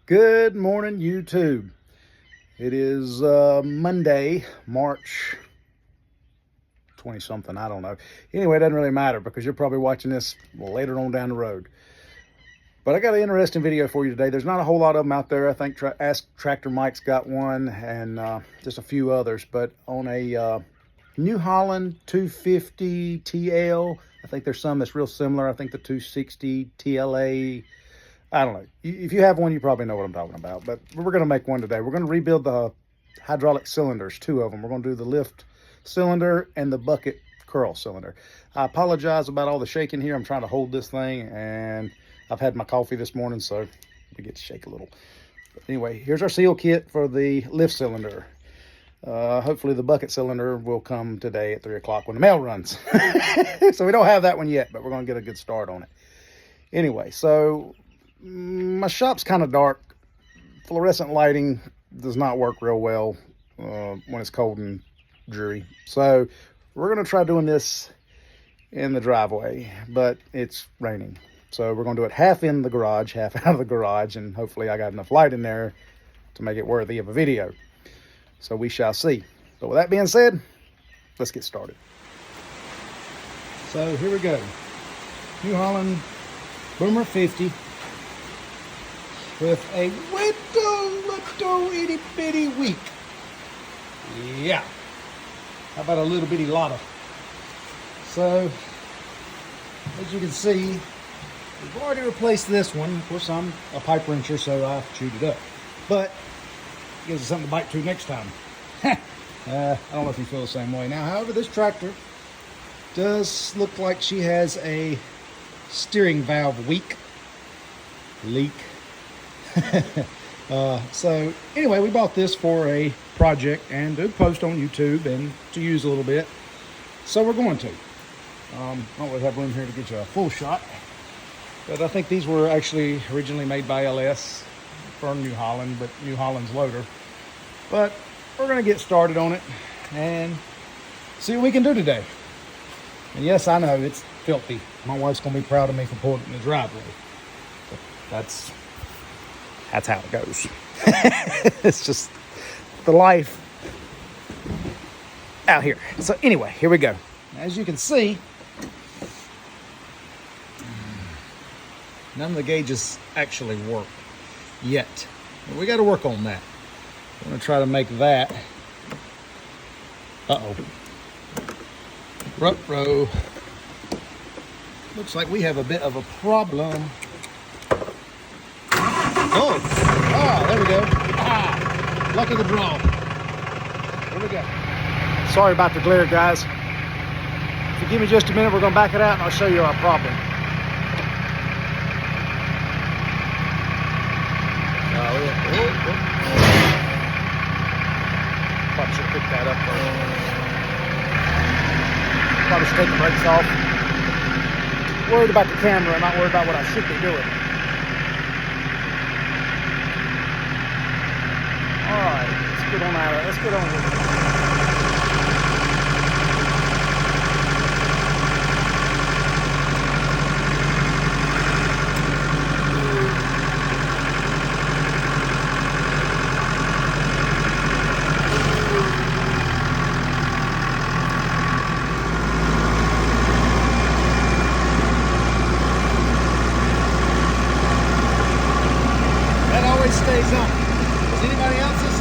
Good morning, YouTube. It is Monday, March 20 something. I don't know. Anyway, it doesn't really matter because you're probably watching this later on down the road. But I got an interesting video for you today. There's not a whole lot of them out there. I think Ask Tractor Mike's got one and just a few others. But on a New Holland 250 TL, I think there's some that's real similar. I think the 260 TLA. I don't know. If you have one, you probably know what I'm talking about. But we're going to make one today. We're going to rebuild the hydraulic cylinders, two of them. We're going to do the lift cylinder and the bucket curl cylinder. I apologize about all the shaking here. I'm trying to hold this thing, and I've had my coffee this morning, so we get to shake a little. But anyway, here's our seal kit for the lift cylinder. Hopefully the bucket cylinder will come today at 3 o'clock when the mail runs. So we don't have that one yet, but we're going to get a good start on it. Anyway, so my shop's kind of dark. Fluorescent lighting does not work real well when it's cold and dreary. So we're going to try doing this in the driveway, but it's raining. So we're going to do it half in the garage, half out of the garage, and hopefully I got enough light in there to make it worthy of a video. So we shall see. But with that being said, let's get started. So here we go. New Holland Boomer 50. With a little itty bitty weak. Yeah. How about a little bitty lotta? So, as you can see, we've already replaced this one. Of course, I'm a pipe wrencher, so I chewed it up. But it gives us something to bite to next time. I don't know if you feel the same way. Now, however, this tractor does look like she has a steering valve leak. So anyway, we bought this for a project and to post on YouTube and to use a little bit. So we're going to. I don't really have room here to get you a full shot, but I think these were actually originally made by LS for New Holland, but New Holland's loader. But we're going to get started on it and see what we can do today. And yes, I know it's filthy. My wife's going to be proud of me for pulling it in the driveway. But that's how it goes. It's just the life out here. So anyway, here we go. As you can see, none of the gauges actually work yet. But we got to work on that. I'm going to try to make that. Ruh-roh. Looks like we have a bit of a problem. There we go. Luck of the draw. Here we go. Sorry about the glare, guys. If you give me just a minute, we're going to back it out and I'll show you our problem. Probably should pick that up first. Probably should take the brakes off. Worried about the camera, not worried about what I should be doing. Alright, let's get on out of it. Let's get on with it. That always stays on. Does anybody else's?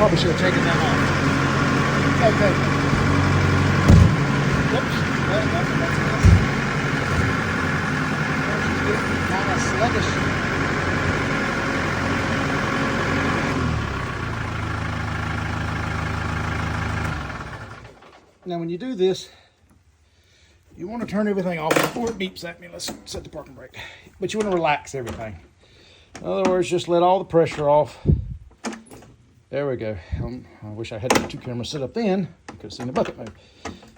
Probably should have taken that off. Okay. Whoops. Well, that's kind of sluggish. Now, when you do this, you want to turn everything off before it beeps at me. Let's set the parking brake. But you want to relax everything. In other words, just let all the pressure off. There we go. I wish I had the 2 cameras set up then. You could have seen the bucket move.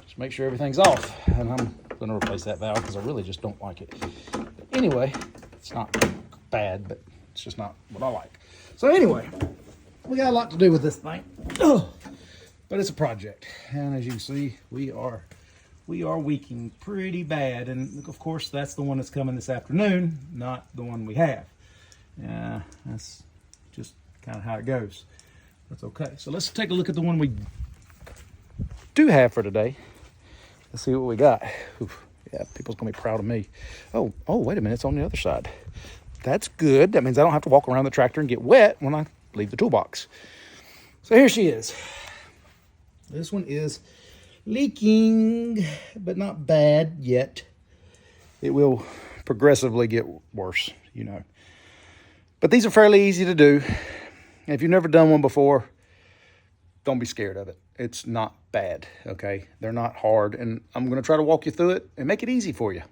Just make sure everything's off. And I'm going to replace that valve because I really just don't like it. But anyway, it's not bad, but it's just not what I like. So anyway, we got a lot to do with this thing. But it's a project. And as you can see, we are leaking pretty bad. And of course, that's the one that's coming this afternoon, not the one we have. Yeah, that's just kind of how it goes. That's okay. So let's take a look at the one we do have for today. Let's see what we got. Oof, yeah, people's gonna be proud of me. Oh, wait a minute, it's on the other side. That's good. That means I don't have to walk around the tractor and get wet when I leave the toolbox. So here she is. This one is leaking, but not bad yet. It will progressively get worse, you know. But these are fairly easy to do. If you've never done one before, don't be scared of it. It's not bad, okay? They're not hard, and I'm going to try to walk you through it and make it easy for you.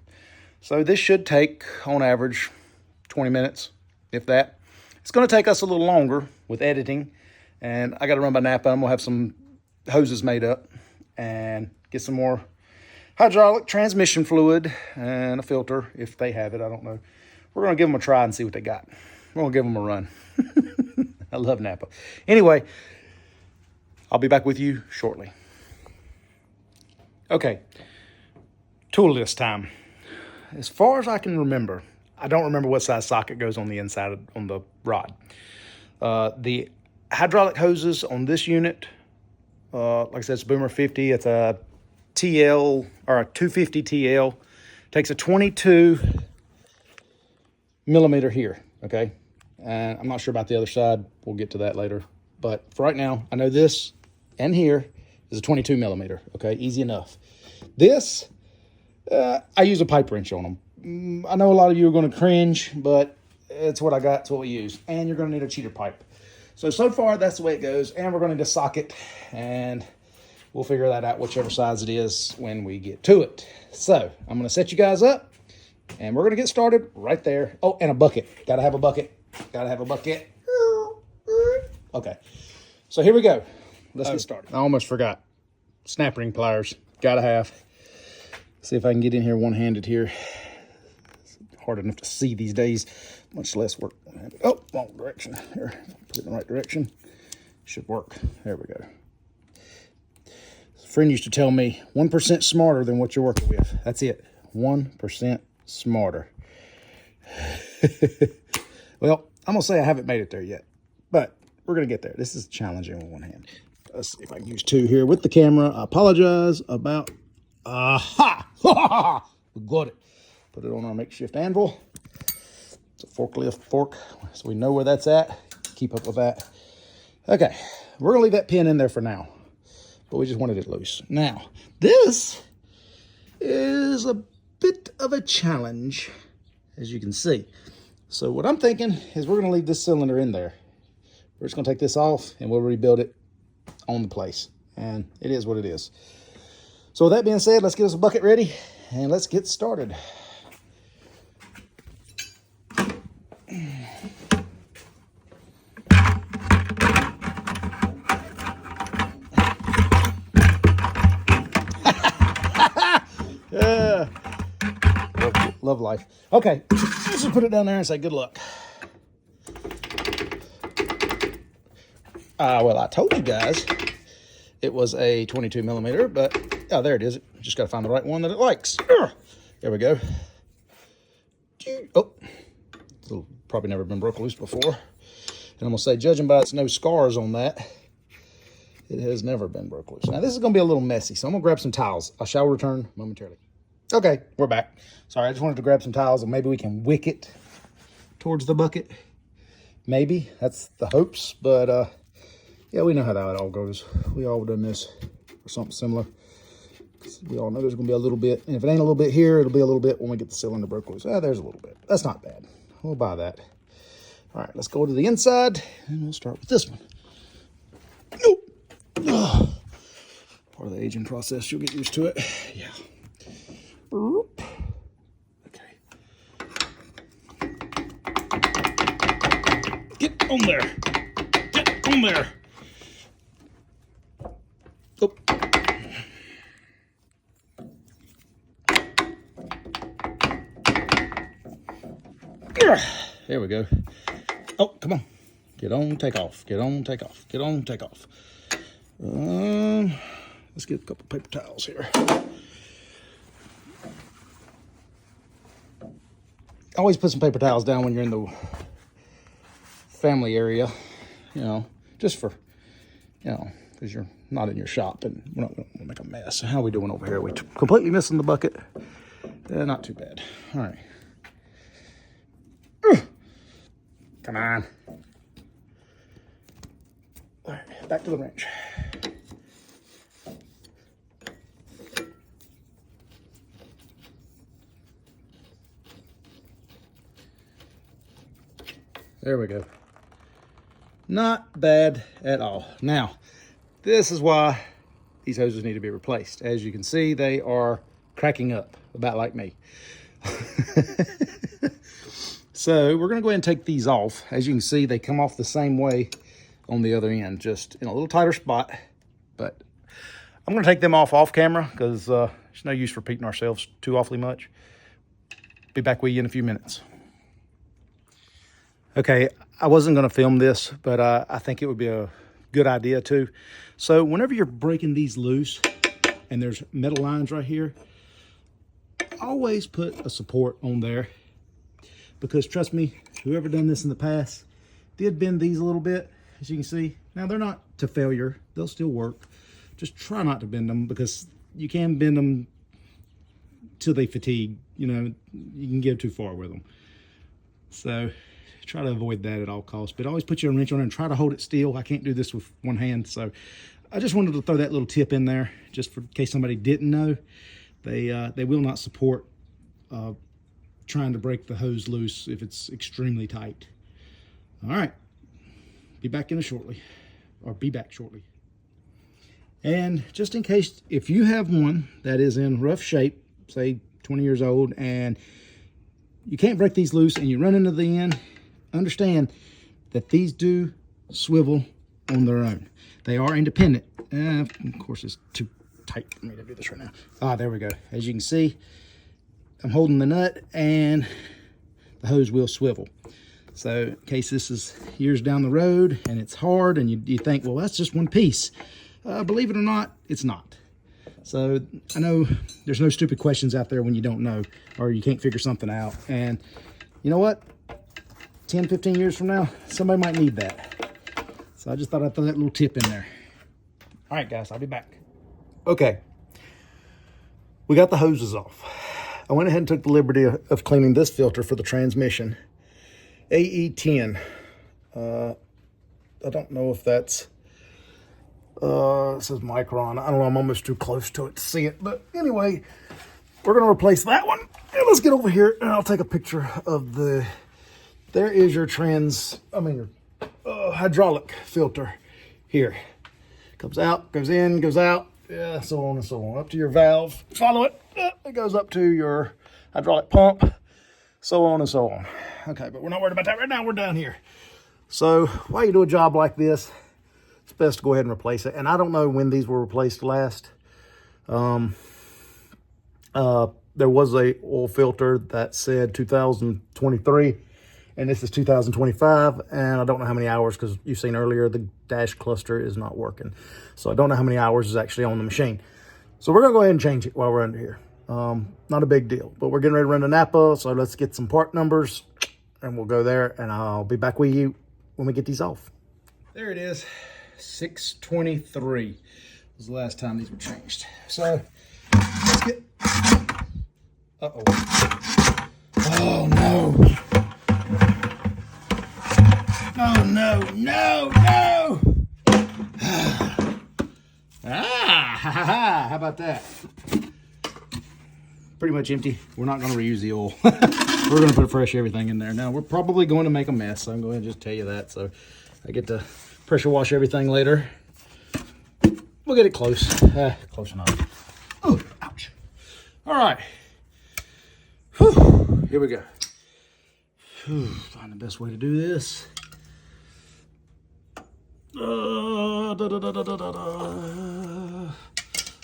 So this should take, on average, 20 minutes, if that. It's going to take us a little longer with editing, and I got to run by Napa. I'm going to have some hoses made up and get some more hydraulic transmission fluid and a filter, if they have it. I don't know. We're going to give them a try and see what they got. We're going to give them a run. I love Napa. Anyway, I'll be back with you shortly. Okay, tool list time. As far as I can remember, I don't remember what size socket goes on the inside on the rod. The hydraulic hoses on this unit, like I said, it's Boomer 50. It's a TL, or a 250 TL. Takes a 22 millimeter here, okay? And I'm not sure about the other side. We'll get to that later. But for right now, I know this and here is a 22 millimeter, okay? Easy enough. This, I use a pipe wrench on them. I know a lot of you are going to cringe, but it's what I got. It's what we use. And you're going to need a cheater pipe. So far, that's the way it goes. And we're going to need a socket. And we'll figure that out, whichever size it is, when we get to it. So I'm going to set you guys up. And we're going to get started right there. Oh, and a bucket. Got to have a bucket. Got to have a bucket. Okay. So here we go. Let's get started. I almost forgot. Snap ring pliers. Got to have. See if I can get in here one-handed here. It's hard enough to see these days. Much less work. Oh, wrong direction. Here. Put it in the right direction. Should work. There we go. A friend used to tell me 1% smarter than what you're working with. That's it. 1% smarter. Well, I'm going to say I haven't made it there yet, but we're going to get there. This is challenging with one hand. Let's see if I can use 2 here with the camera. I apologize about... Aha! We got it. Put it on our makeshift anvil. It's a forklift fork, so we know where that's at. Keep up with that. Okay, we're going to leave that pin in there for now, but we just wanted it loose. Now, this is a bit of a challenge, as you can see. So what I'm thinking is we're going to leave this cylinder in there. We're just going to take this off and we'll rebuild it on the place. And it is what it is. So with that being said, let's get us a bucket ready and let's get started. Yeah. Love life. Okay, let's just put it down there and say good luck. Well, I told you guys it was a 22 millimeter, but oh, there it is. Just got to find the right one that it likes. There we go. Oh, it's probably never been broke loose before. And I'm going to say, judging by its no scars on that, it has never been broke loose. Now, this is going to be a little messy, so I'm going to grab some towels. I shall return momentarily. Okay, we're back. Sorry, I just wanted to grab some towels and maybe we can wick it towards the bucket. Maybe. That's the hopes, but Yeah, we know how that all goes. We all done this or something similar. We all know there's going to be a little bit. And if it ain't a little bit here, it'll be a little bit when we get the cylinder broke loose. Ah, there's a little bit. That's not bad. We'll buy that. All right, let's go to the inside, and we'll start with this one. Nope. Oh, part of the aging process. You'll get used to it. Yeah. Okay. Get on there. Get on there. Oh. There we go. Oh, come on. Get on, take off. Get on, take off. Get on, take off. Let's get a couple paper towels here. Always put some paper towels down when you're in the family area, you know, just for, you know, because you're not in your shop and we're not going to make a mess. How are we doing over here? Are we completely missing the bucket? Not too bad. All right. Come on. All right, back to the wrench. There we go. Not bad at all. Now, this is why these hoses need to be replaced. As you can see, they are cracking up, about like me. So we're gonna go ahead and take these off. As you can see, they come off the same way on the other end, just in a little tighter spot. But I'm gonna take them off camera because there's no use repeating ourselves too awfully much. Be back with you in a few minutes. Okay, I wasn't gonna film this, but I think it would be a good idea too. So whenever you're breaking these loose and there's metal lines right here, always put a support on there. Because trust me, whoever done this in the past did bend these a little bit, as you can see. Now they're not to failure, they'll still work. Just try not to bend them because you can bend them till they fatigue. You know, you can get too far with them. So try to avoid that at all costs. But always put your wrench on it and try to hold it still. I can't do this with one hand, so I just wanted to throw that little tip in there just for in case somebody didn't know. They will not support trying to break the hose loose if it's extremely tight. All right, be back shortly. And just in case, if you have one that is in rough shape, say 20 years old, and you can't break these loose and you run into the end, understand that these do swivel on their own. They are independent. Of course, it's too tight for me to do this right now. Ah, there we go. As you can see, I'm holding the nut and the hose will swivel. So in case this is years down the road and it's hard and you think, well, that's just one piece. Believe it or not, it's not. So I know there's no stupid questions out there when you don't know or you can't figure something out. And you know what? 10, 15 years from now, somebody might need that. So I just thought I'd throw that little tip in there. All right, guys, I'll be back. Okay, we got the hoses off. I went ahead and took the liberty of cleaning this filter for the transmission. AE10. I don't know if that's, it says micron. I don't know, I'm almost too close to it to see it. But anyway, we're gonna replace that one. And let's get over here and I'll take a picture of there is your hydraulic filter here. Comes out, goes in, goes out. Yeah, so on and so on. Up to your valve. Follow it. It goes up to your hydraulic pump. So on and so on. Okay, but we're not worried about that right now. We're down here. So while you do a job like this, it's best to go ahead and replace it. And I don't know when these were replaced last. There was a oil filter that said 2023. And this is 2025, and I don't know how many hours, because you've seen earlier the dash cluster is not working. So I don't know how many hours is actually on the machine. So we're gonna go ahead and change it while we're under here. Not a big deal, but we're getting ready to run to Napa, so let's get some part numbers, and we'll go there, and I'll be back with you when we get these off. There it is, 623 was the last time these were changed. So let's get, oh no. Oh, no. How about that? Pretty much empty. We're not going to reuse the oil. We're going to put fresh everything in there. Now, we're probably going to make a mess. So I'm going to just tell you that. So I get to pressure wash everything later. We'll get it close. Close enough. Oh, ouch. All right. Whew. Here we go. Whew. Find the best way to do this.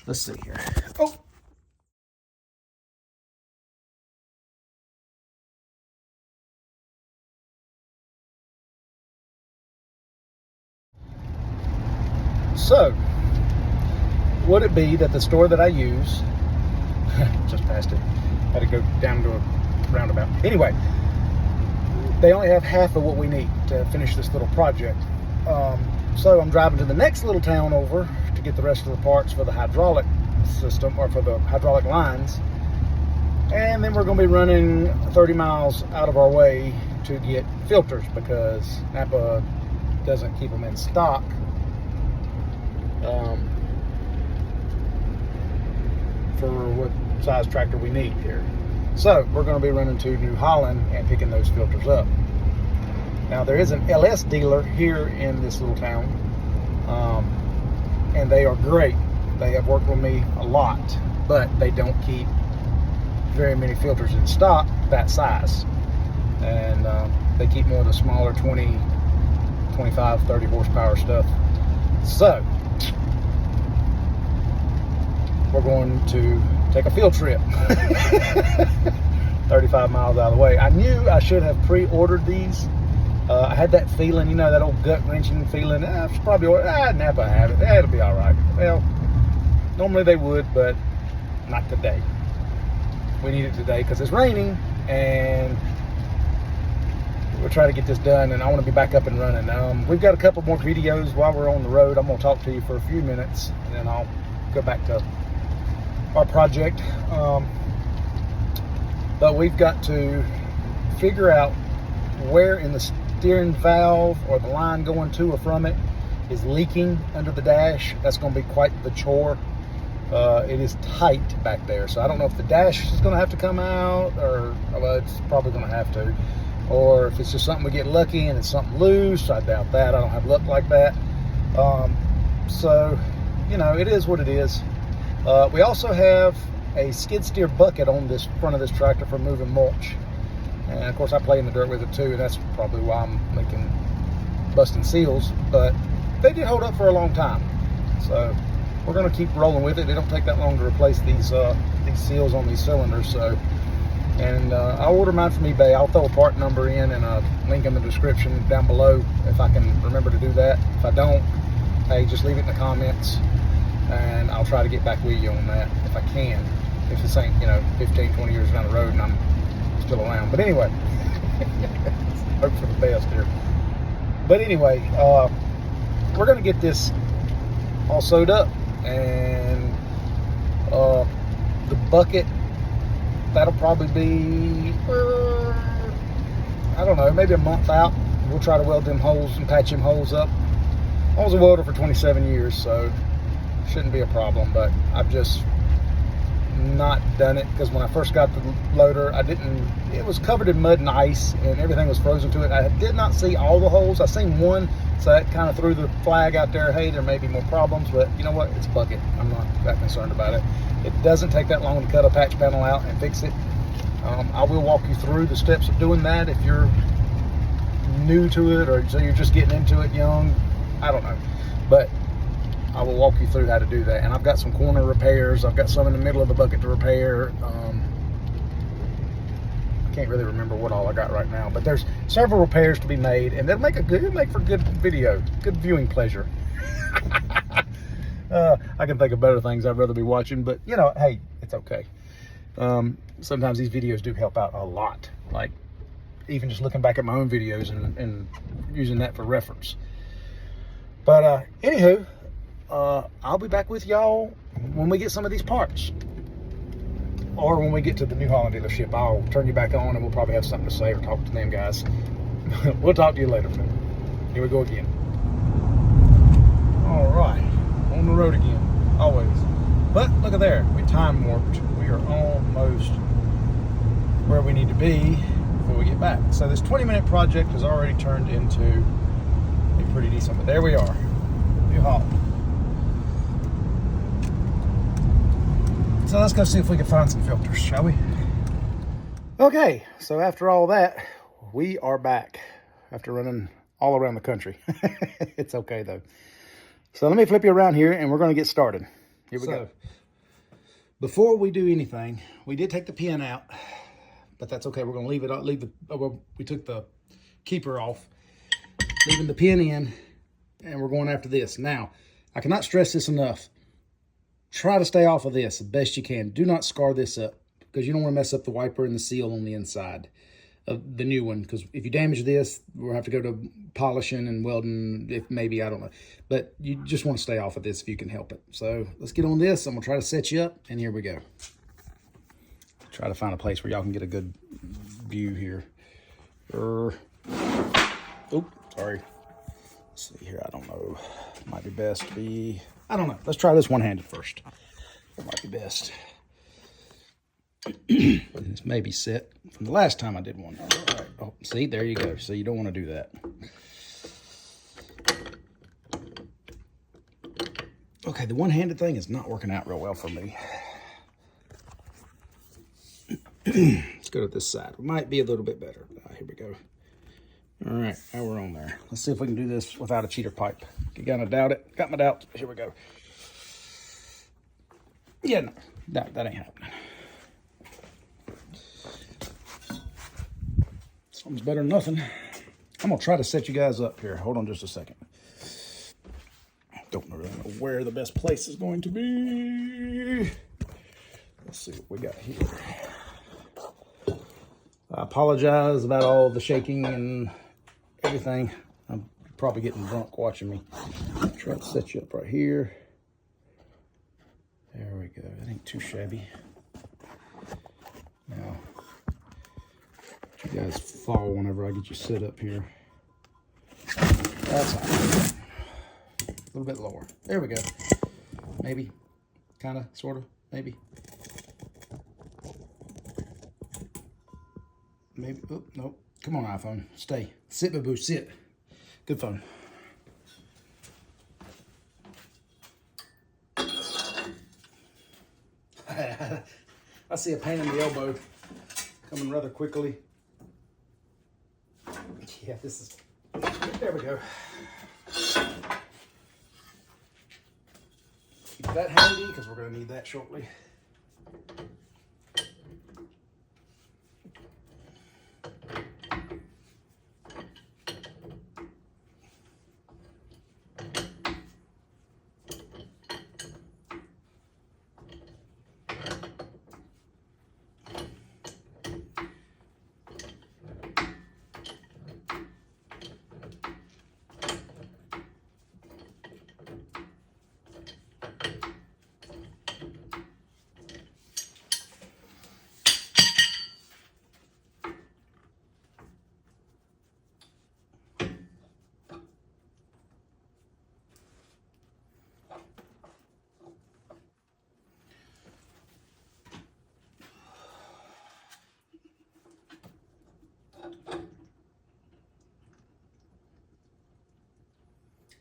Let's see here. Oh. So, would it be that the store that I use, just passed it, had to go down to a roundabout. Anyway, they only have half of what we need to finish this little project. So I'm driving to the next little town over to get the rest of the parts for the hydraulic system, or for the hydraulic lines. And then we're going to be running 30 miles out of our way to get filters, because Napa doesn't keep them in stock. For what size tractor we need here. So we're going to be running to New Holland and picking those filters up. Now there is an LS dealer here in this little town, and they are great. They have worked with me a lot, but they don't keep very many filters in stock that size. And they keep more of the smaller 20, 25, 30 horsepower stuff. So we're going to take a field trip 35 miles out of the way. I knew I should have pre-ordered these. I had that feeling, you know, that old gut-wrenching feeling. I should probably order. Napa have it. It'll be all right. Well, normally they would, but not today. We need it today because it's raining, and we'll try to get this done, and I want to be back up and running. We've got a couple more videos while we're on the road. I'm going to talk to you for a few minutes, and then I'll go back to our project. But we've got to figure out where in the steering valve or the line going to or from it is leaking under the dash. That's going to be quite the chore. It is tight back there, so I don't know if the dash is going to have to come out, or well, it's probably going to have to, or if it's just something we get lucky and it's something loose. I doubt that. I don't have luck like that. So, you know, it is what it is. We also have a skid steer bucket on this front of this tractor for moving mulch, and of course I play in the dirt with it too, and that's probably why I'm busting seals, but they did hold up for a long time, so we're going to keep rolling with it. It don't take that long to replace these seals on these cylinders. So, and I'll order mine from eBay. I'll throw a part number in and a link in the description down below if I can remember to do that. If I don't, hey, just leave it in the comments, and I'll try to get back with you on that if I can. If this ain't, you know, 15, 20 years down the road and I'm still around. But anyway, hope for the best here. But anyway, we're going to get this all sewed up, and the bucket, that'll probably be, I don't know, maybe a month out. We'll try to weld them holes and patch them holes up. I was a welder for 27 years, so shouldn't be a problem, but I've just not done it because when I first got the loader, it was covered in mud and ice and everything was frozen to it. I did not see all the holes. I seen one, so that kind of threw the flag out there. Hey, there may be more problems, but you know what? It's a bucket. I'm not that concerned about it. It doesn't take that long to cut a patch panel out and fix it. I will walk you through the steps of doing that if you're new to it, or so you're just getting into it young. I don't know, but I will walk you through how to do that. And I've got some corner repairs. I've got some in the middle of the bucket to repair. I can't really remember what all I got right now, but there's several repairs to be made, and it'll make for good video, good viewing pleasure. I can think of better things I'd rather be watching, but you know, hey, it's okay. Sometimes these videos do help out a lot, like even just looking back at my own videos and using that for reference. But anywho, I'll be back with y'all when we get some of these parts, or when we get to the New Holland dealership. I'll turn you back on and we'll probably have something to say or talk to them guys. We'll talk to you later. Here we go again. All right, on the road again, always. But look at there, we time warped. We are almost where we need to be before we get back. So this 20-minute project has already turned into a pretty decent, but there we are, New Holland. So let's go see if we can find some filters, shall we? Okay, so after all that, we are back after running all around the country. It's okay though. So let me flip you around here and we're going to get started. Here we go. Before we do anything, we did take the pin out, but that's okay. We're going to leave it. We took the keeper off, leaving the pin in, and we're going after this. Now, I cannot stress this enough. Try to stay off of this the best you can. Do not scar this up, because you don't want to mess up the wiper and the seal on the inside of the new one, because if you damage this, we'll have to go to polishing and welding, if maybe, I don't know. But you just want to stay off of this if you can help it. So let's get on this. I'm going to try to set you up, and here we go. Try to find a place where y'all can get a good view here. Oops, sorry. Let's see here, I don't know. Might be best to be, I don't know. Let's try this one-handed first. It might be best. This may be set from the last time I did one. All right. Oh, see, there you go. So you don't want to do that. Okay, the one-handed thing is not working out real well for me. Let's go to this side. It might be a little bit better. Here we go. All right, now we're on there. Let's see if we can do this without a cheater pipe. You gonna doubt it? Got my doubts. Here we go. Yeah, no, that ain't happening. Something's better than nothing. I'm gonna try to set you guys up here. Hold on just a second. Don't really know where the best place is going to be. Let's see what we got here. I apologize about all the shaking and everything. I'm probably getting drunk watching me. Try to set you up right here. There we go. That ain't too shabby. Now, you guys fall whenever I get you set up here. That's high. A little bit lower. There we go. Maybe. Kind of, sort of, maybe. Maybe. Oh, nope. Come on, iPhone. Stay. Sit, boo-boo. Sit. Good phone. I see a pain in the elbow coming rather quickly. Yeah, this is... There we go. Keep that handy, because we're going to need that shortly.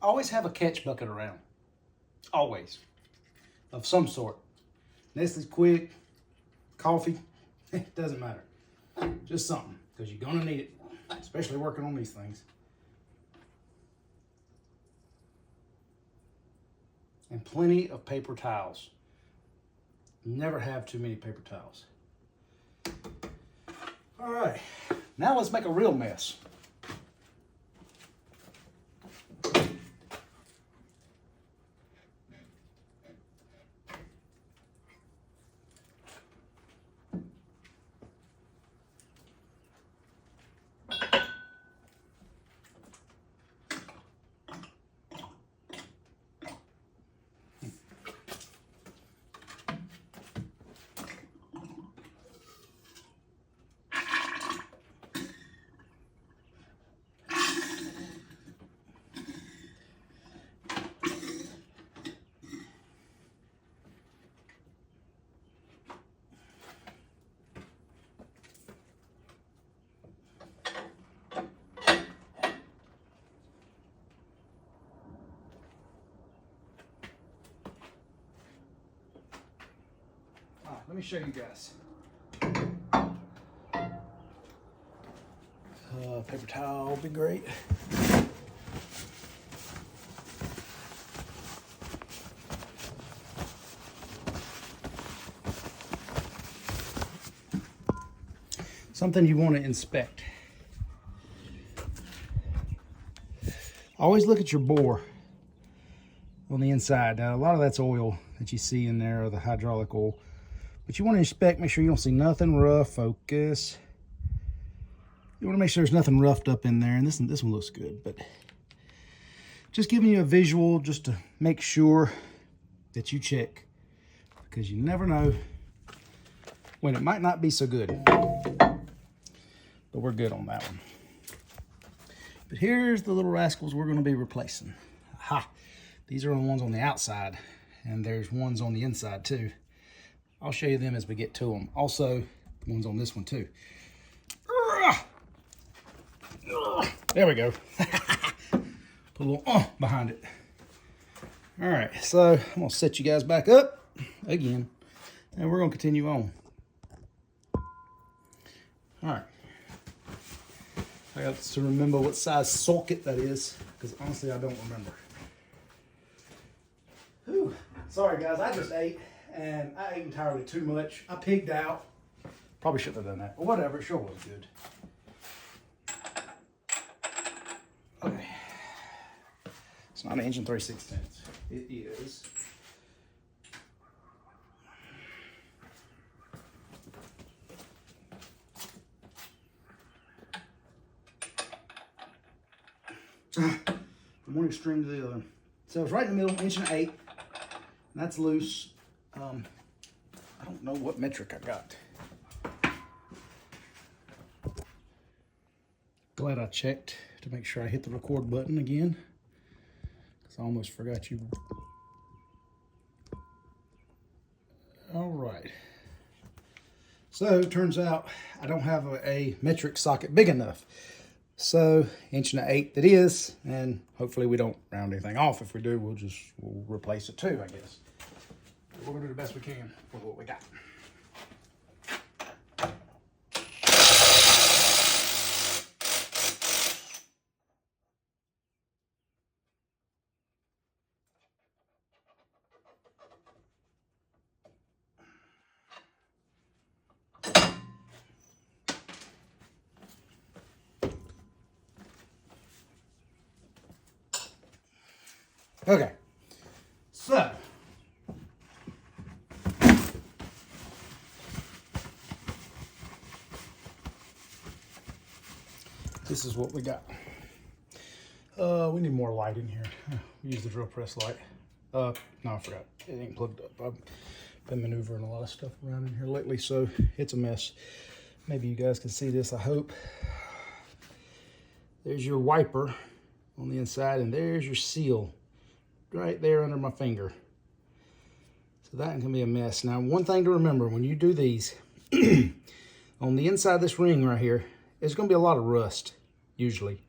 Always have a catch bucket around. Always. Of some sort. Nestle's Quick, coffee, it doesn't matter. Just something, because you're going to need it, especially working on these things. And plenty of paper towels. Never have too many paper towels. All right, now let's make a real mess. let me show you guys. Paper towel would be great. Something you want to inspect. Always look at your bore on the inside. Now, a lot of that's oil that you see in there, or the hydraulic oil. But you want to inspect, make sure you don't see nothing rough. Focus. You want to make sure there's nothing roughed up in there. And this one looks good, but just giving you a visual just to make sure that you check, because you never know when it might not be so good. But we're good on that one. But here's the little rascals we're going to be replacing. Aha! These are the ones on the outside, and there's ones on the inside too. I'll show you them as we get to them. Also, the ones on this one too. There we go. Put a little behind it. All right, so I'm going to set you guys back up again, and we're going to continue on. All right. I got to remember what size socket that is, because honestly, I don't remember. Whew. Sorry, guys, I just ate, and I ate entirely too much. I pigged out. Probably shouldn't have done that, but whatever, it sure was good. Okay. It's not an 1 3/16. It is. From one extreme to the other. So it's right in the middle, 1 1/8 inch, and that's loose. I don't know what metric I got. Glad I checked to make sure I hit the record button again, because I almost forgot you. All right. So it turns out I don't have a metric socket big enough. So 1 1/8 it is, and hopefully we don't round anything off. If we do, we'll replace it too, I guess. We're gonna do the best we can with what we got. Okay, so this is what we got. We need more light in here. We use the drill press light. No, I forgot. It ain't plugged up. I've been maneuvering a lot of stuff around in here lately, so it's a mess. Maybe you guys can see this, I hope. There's your wiper on the inside, and there's your seal right there under my finger. So that can be a mess. Now, one thing to remember when you do these, on the inside of this ring right here, there's going to be a lot of rust, usually,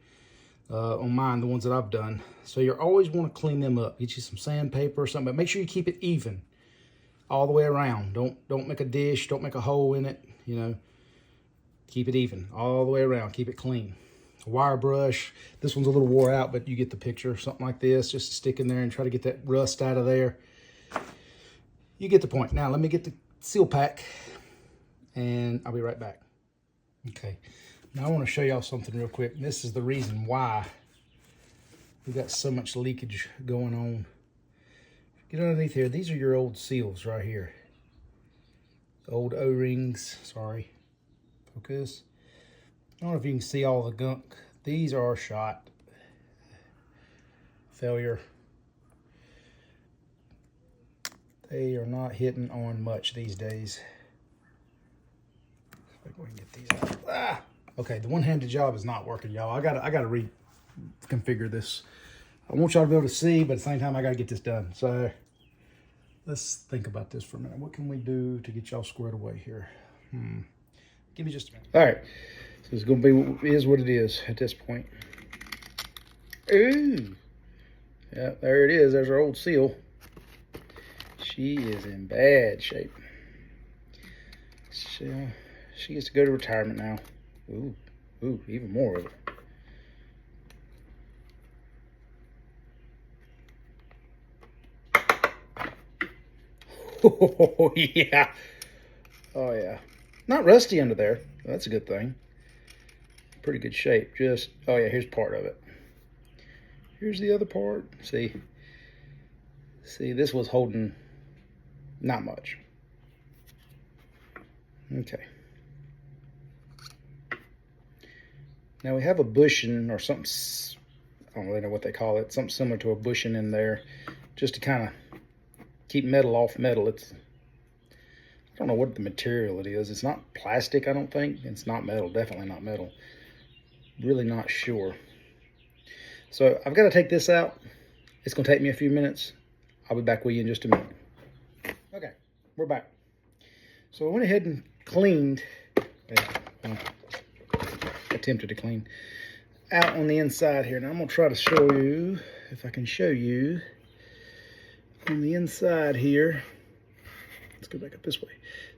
on mine, the ones that I've done. So you always want to clean them up. Get you some sandpaper or something, but make sure you keep it even all the way around. Don't make a dish, don't make a hole in it, you know. Keep it even all the way around. Keep it clean. A wire brush. This one's a little wore out, but you get the picture. Something like this, just stick in there and try to get that rust out of there. You get the point. Now, let me get the seal pack, and I'll be right back. Okay. Now, I want to show y'all something real quick. This is the reason why we got so much leakage going on. Get underneath here. These are your old seals right here. Old O-rings. Sorry. Focus. I don't know if you can see all the gunk. These are shot. Failure. They are not hitting on much these days. Let's see if we can get these out. Ah! Okay, the one-handed job is not working, y'all. I gotta reconfigure this. I want y'all to be able to see, but at the same time, I gotta get this done. So let's think about this for a minute. What can we do to get y'all squared away here? Give me just a minute. All right, so it's gonna be what it is at this point. Ooh, yeah, there it is. There's our old seal. She is in bad shape. She gets to go to retirement now. Ooh, even more of it. Oh, yeah. Oh, yeah. Not rusty under there. That's a good thing. Pretty good shape. Oh, yeah, here's part of it. Here's the other part. See, this was holding not much. Okay. Now we have a bushing or something, I don't really know what they call it, something similar to a bushing in there, just to kind of keep metal off metal. I don't know what the material it is. It's not plastic, I don't think. It's not metal, definitely not metal. Really not sure. So I've got to take this out. It's going to take me a few minutes. I'll be back with you in just a minute. Okay, we're back. So I went ahead and cleaned, attempted to clean out on the inside here. Now I'm going to try to show you, if I can show you, on the inside here. Let's go back up this way.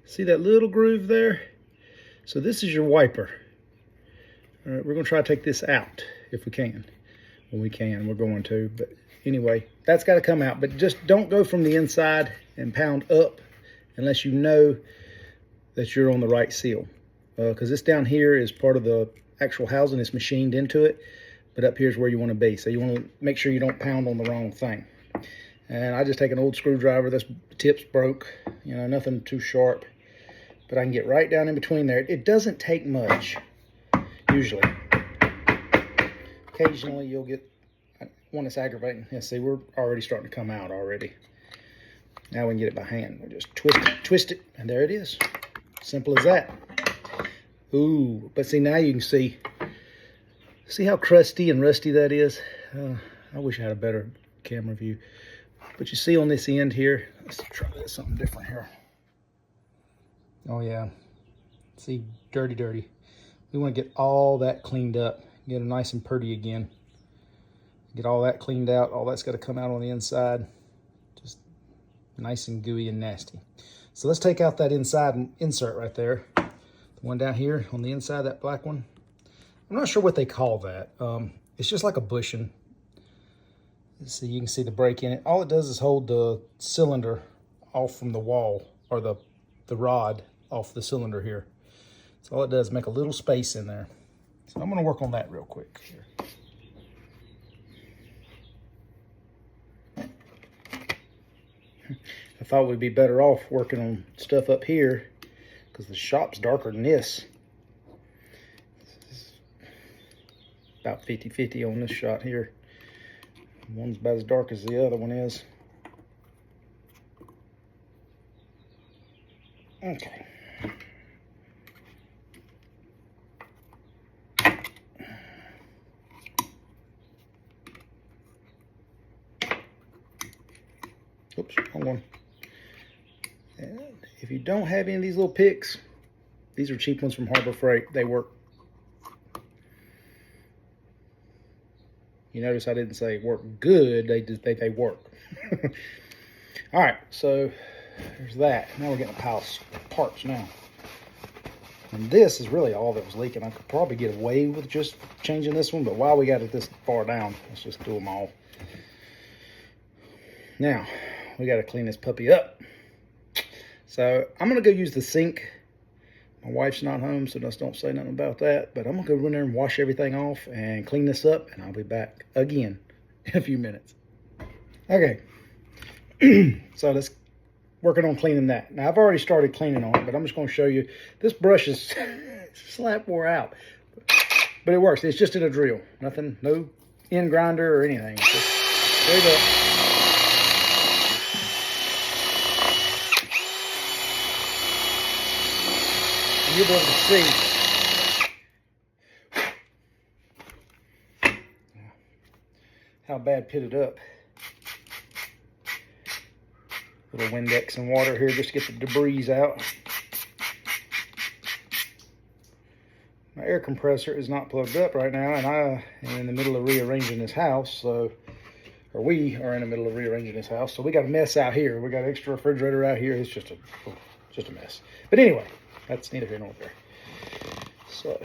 See that little groove there? So this is your wiper. All right, we're going to try to take this out if we can. When we can, we're going to. But anyway, that's got to come out. But just don't go from the inside and pound up unless you know that you're on the right seal. Because this down here is part of the actual housing. It's machined into it. But up here is where you want to be. So you want to make sure you don't pound on the wrong thing. And I just take an old screwdriver. This tip's broke. You know, nothing too sharp. But I can get right down in between there. It doesn't take much, usually. Occasionally you'll get one that's aggravating. Yeah, see, we're already starting to come out already. Now we can get it by hand. We just twist it, and there it is. Simple as that. Ooh, but see, now you can see how crusty and rusty that is. I wish I had a better camera view. But you see on this end here, let's try something different here. Oh yeah, see, dirty. We want to get all that cleaned up, get it nice and pretty again. Get all that cleaned out. All that's got to come out on the inside. Just nice and gooey and nasty. So let's take out that inside insert right there. The one down here on the inside, that black one. I'm not sure what they call that. It's just like a bushing. See, you can see the break in it. All it does is hold the cylinder off from the wall, or the rod off the cylinder here. So all it does is make a little space in there. So I'm going to work on that real quick here. I thought we'd be better off working on stuff up here because the shop's darker than this. This is about 50-50 on this shot here. One's about as dark as the other one is. Okay. Oops, wrong one. And if you don't have any of these little picks, these are cheap ones from Harbor Freight. They work. You notice I didn't say work good. They work. All right, so there's that. Now we're getting a pile of parts now. And this is really all that was leaking. I could probably get away with just changing this one, but while we got it this far down, let's just do them all. Now, we got to clean this puppy up. So I'm going to go use the sink. My wife's not home, so just don't say nothing about that. But I'm going to go in there and wash everything off and clean this up, and I'll be back again in a few minutes. Okay. So let's working on cleaning that. Now, I've already started cleaning on it, but I'm just going to show you. This brush is slap wore out. But it works. It's just in a drill. Nothing, no end grinder or anything. It's just straight up. You'll be able to see how bad pitted up. Little Windex and water here just to get the debris out. My air compressor is not plugged up right now, and I am in the middle of rearranging this house, or we are in the middle of rearranging this house, so we got a mess out here. We got an extra refrigerator out here. It's just a mess. But anyway, that's neither here nor there. So,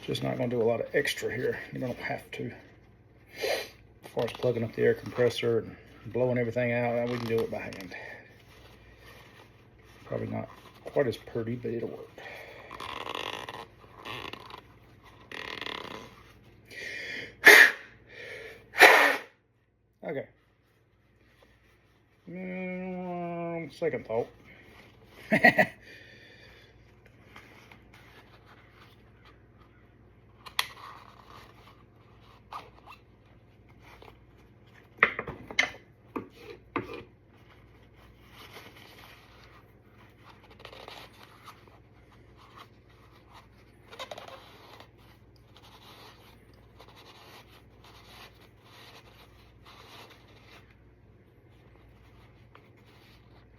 just not going to do a lot of extra here. You don't have to. As far as plugging up the air compressor and blowing everything out, we can do it by hand. Probably not quite as pretty, but it'll work. Okay. Second thought.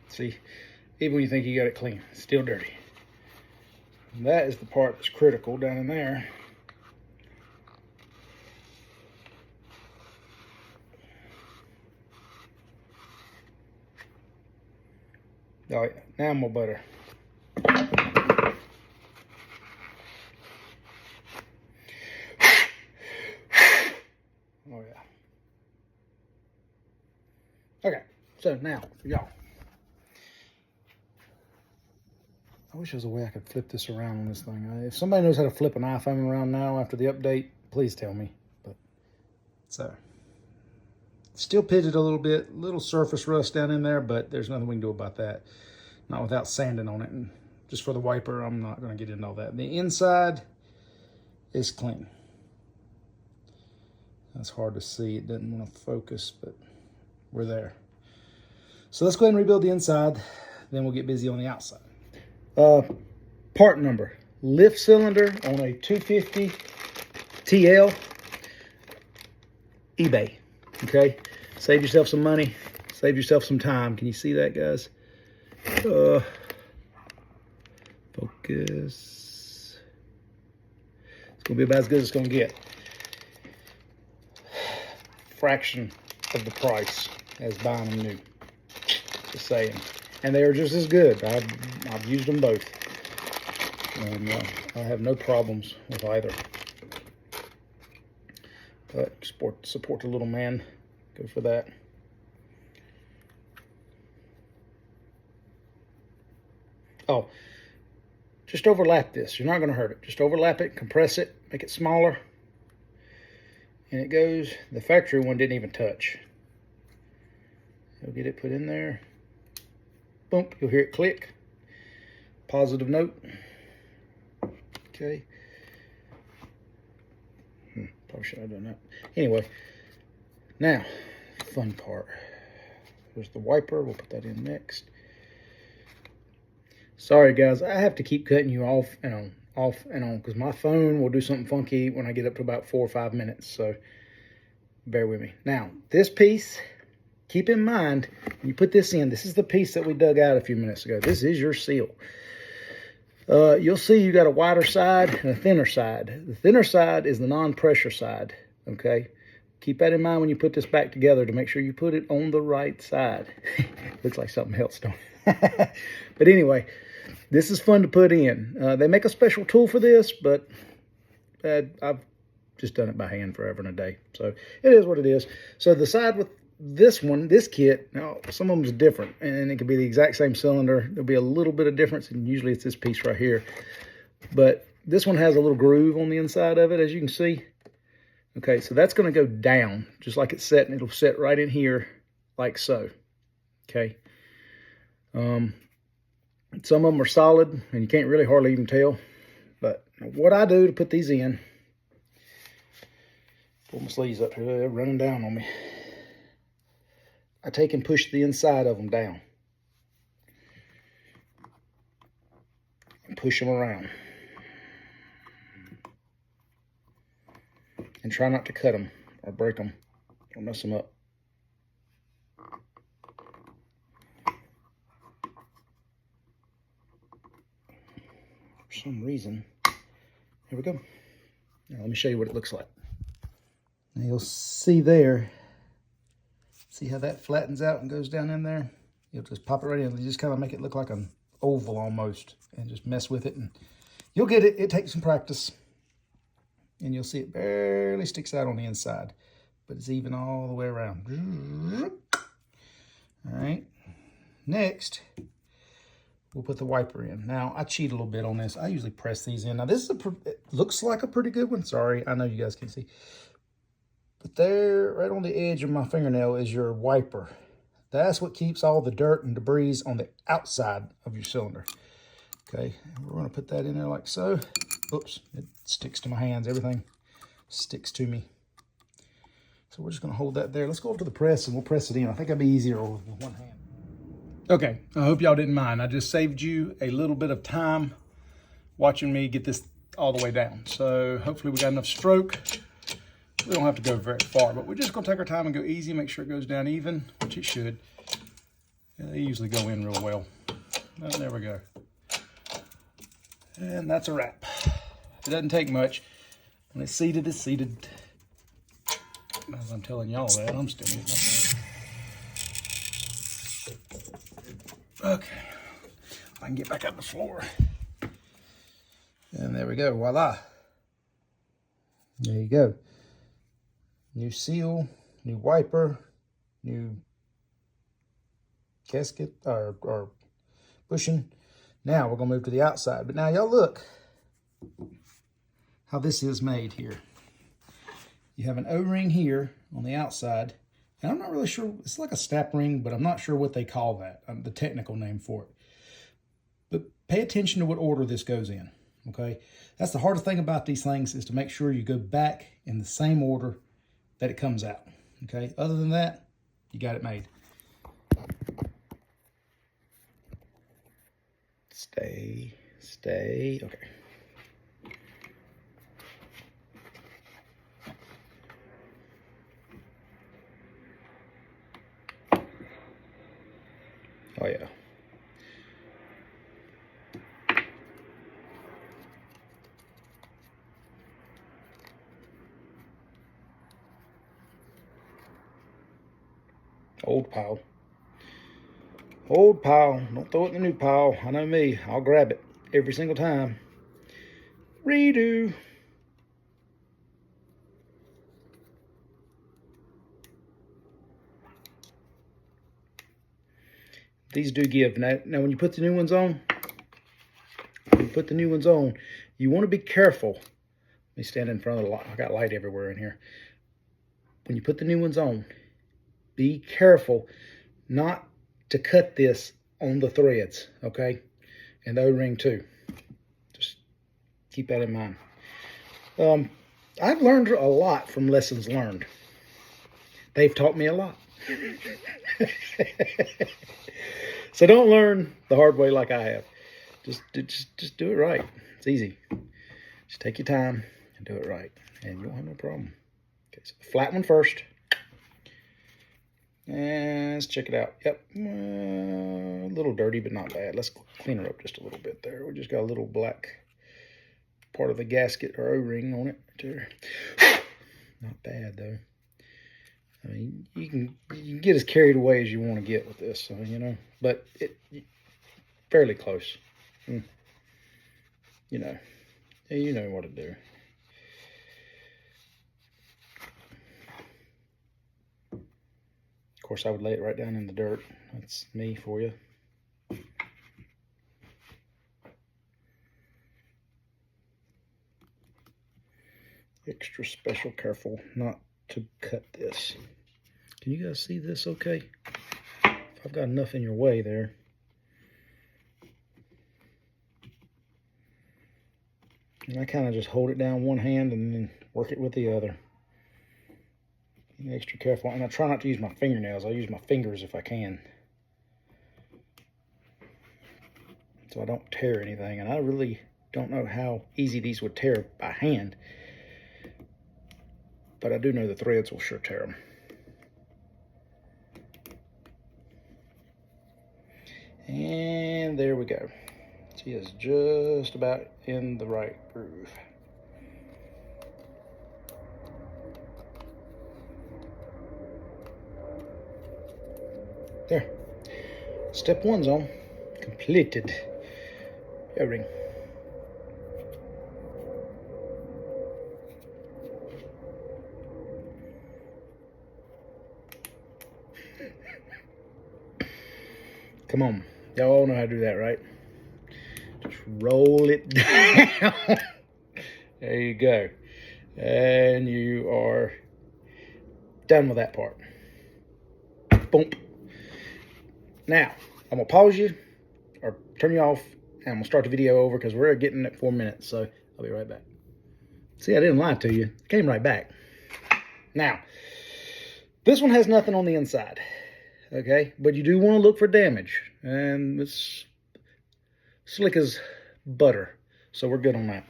See, even when you think you got it clean, it's still dirty. And that is the part that's critical down in there. All right, now more butter. Oh yeah. Okay, so now, y'all. I wish there was a way I could flip this around on this thing. If somebody knows how to flip an iPhone around now after the update, please tell me. But so, still pitted a little surface rust down in there, but there's nothing we can do about that. Not without sanding on it. And just for the wiper, I'm not going to get into all that. The inside is clean. That's hard to see. It doesn't want to focus, but we're there. So let's go ahead and rebuild the inside. Then we'll get busy on the outside. Part number, lift cylinder on a 250 TL, eBay, okay? Save yourself some money, save yourself some time. Can you see that, guys? Focus. It's gonna be about as good as it's gonna get. Fraction of the price as buying them new, just saying. And they are just as good. I've used them both. And I have no problems with either. But support the little man. Go for that. Oh, just overlap this. You're not going to hurt it. Just overlap it, compress it, make it smaller. And it goes. The factory one didn't even touch. You'll get it put in there. Boom, you'll hear it click. Positive note. Okay. Probably should have done that. Anyway, now, fun part. There's the wiper. We'll put that in next. Sorry, guys. I have to keep cutting you off and on, because my phone will do something funky when I get up to about 4 or 5 minutes. So, bear with me. Now, this piece... Keep in mind, when you put this in, this is the piece that we dug out a few minutes ago. This is your seal. You'll see you got a wider side and a thinner side. The thinner side is the non-pressure side, okay? Keep that in mind when you put this back together to make sure you put it on the right side. Looks like something else, don't it? But anyway, this is fun to put in. They make a special tool for this, but I've just done it by hand forever and a day. So it is what it is. So the side with this one, this kit, now some of them is different, and it could be the exact same cylinder. There'll be a little bit of difference, and usually it's this piece right here. But this one has a little groove on the inside of it, as you can see. Okay, so that's going to go down, just like it's set, and it'll set right in here, like so. Okay. Some of them are solid, and you can't really hardly even tell. But what I do to put these in, pull my sleeves up here, they're running down on me. I take and push the inside of them down. And push them around. And try not to cut them or break them or mess them up. For some reason, here we go. Now let me show you what it looks like. Now you'll see there, See how that flattens out and goes down in there? You'll just pop it right in. You just kind of make it look like an oval almost, and just mess with it, and you'll get it. It takes some practice, and you'll see it barely sticks out on the inside, but it's even all the way around. All right, next we'll put the wiper in. Now I cheat a little bit on this. I usually press these in. Now this is it looks like a pretty good one. Sorry, I know you guys can't see, but there, right on the edge of my fingernail, is your wiper. That's what keeps all the dirt and debris on the outside of your cylinder. Okay, we're going to put that in there like so. Oops, it sticks to my hands. Everything sticks to me. So we're just going to hold that there. Let's go over to the press and we'll press it in. I think that'd be easier with one hand. Okay, I hope y'all didn't mind. I just saved you a little bit of time watching me get this all the way down. So hopefully we got enough stroke. We don't have to go very far, but we're just going to take our time and go easy, make sure it goes down even, which it should. Yeah, they usually go in real well. Oh, there we go. And that's a wrap. It doesn't take much. When it's seated, it's seated. As I'm telling y'all that, I'm still moving my phone. Okay. I can get back up the floor. And there we go. Voila. There you go. New seal, new wiper, new gasket or bushing. Now we're gonna move to the outside. But now y'all look how this is made here. You have an O-ring here on the outside, and I'm not really sure, it's like a snap ring, but I'm not sure what they call that, the technical name for it. But pay attention to what order this goes in, okay? That's the hardest thing about these things, is to make sure you go back in the same order that it comes out, okay? Other than that, you got it made. Stay, okay. Oh yeah. Old pile. Old pile. Don't throw it in the new pile. I know me. I'll grab it every single time. Redo. These do give. Now when you put the new ones on, you want to be careful. Let me stand in front of the light. I got light everywhere in here. When you put the new ones on, be careful not to cut this on the threads, okay? And the O-ring too. Just keep that in mind. I've learned a lot from lessons learned. They've taught me a lot. So don't learn the hard way like I have. Just do it right. It's easy. Just take your time and do it right, and you won't have no problem. Okay, so flat one first. And let's check it out. Yep, a little dirty, but not bad. Let's clean her up just a little bit there. We just got a little black part of the gasket or O-ring on it there. Not bad though. I mean, you can get as carried away as you want to get with this, you know, but fairly close. You know what to do. Of course, I would lay it right down in the dirt. That's me for you. Extra special careful not to cut this. Can you guys see this okay? If I've got enough in your way there. And I kind of just hold it down one hand and then work it with the other. Be extra careful. And I try not to use my fingernails. I use my fingers if I can, so I don't tear anything. And I really don't know how easy these would tear by hand, but I do know the threads will sure tear them. And there we go. She is just about in the right groove. There. Step one's on. Completed. O-ring. Come on. Y'all all know how to do that, right? Just roll it down. There you go. And you are done with that part. Boom. Now, I'm going to pause you or turn you off, and I'm going to start the video over because we're getting at 4 minutes. So I'll be right back. See, I didn't lie to you. I came right back. Now, this one has nothing on the inside. Okay? But you do want to look for damage. And it's slick as butter. So we're good on that.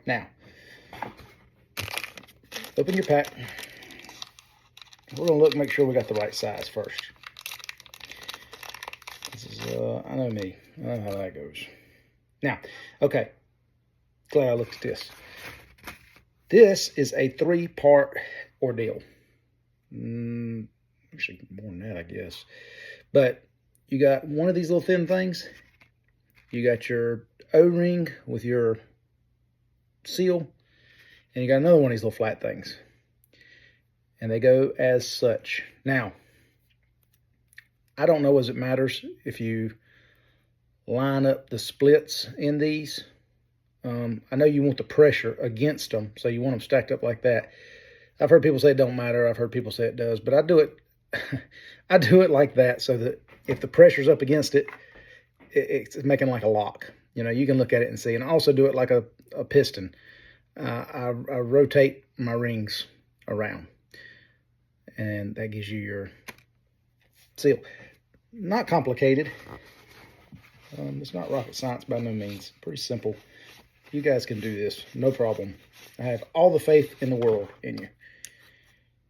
Now, open your pack. We're going to look and make sure we got the right size first. This is, I know me. I know how that goes. Now, okay. Glad I looked at this. This is a 3-part ordeal. Actually, more than that, I guess. But you got one of these little thin things. You got your O-ring with your seal. And you got another one of these little flat things. And they go as such. Now, I don't know as it matters if you line up the splits in these. I know you want the pressure against them, so you want them stacked up like that. I've heard people say it don't matter. I've heard people say it does, but I do it. I do it like that so that if the pressure's up against it, it's making like a lock. You know, you can look at it and see. And I also do it like a piston. I rotate my rings around, and that gives you your seal. Not complicated. It's not rocket science by no means. Pretty simple. You guys can do this, no problem. I have all the faith in the world in you.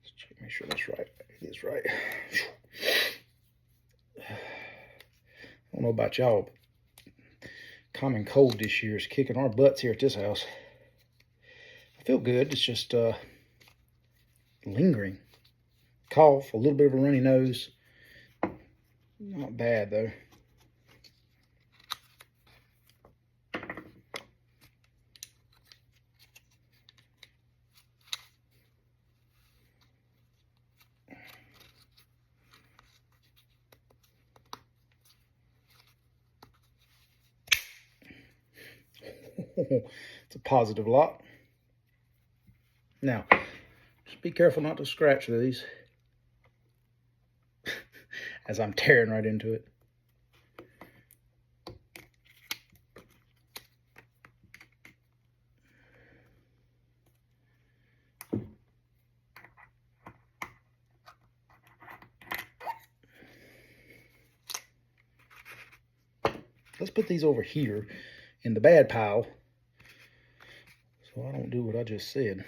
Let's check, make sure that's right. It is right. I don't know about y'all, but common cold this year is kicking our butts here at this house. I feel good. It's just lingering. Cough, a little bit of a runny nose. Not bad, though. It's a positive lock. Now, just be careful not to scratch these as I'm tearing right into it. Let's put these over here in the bad pile so I don't do what I just said.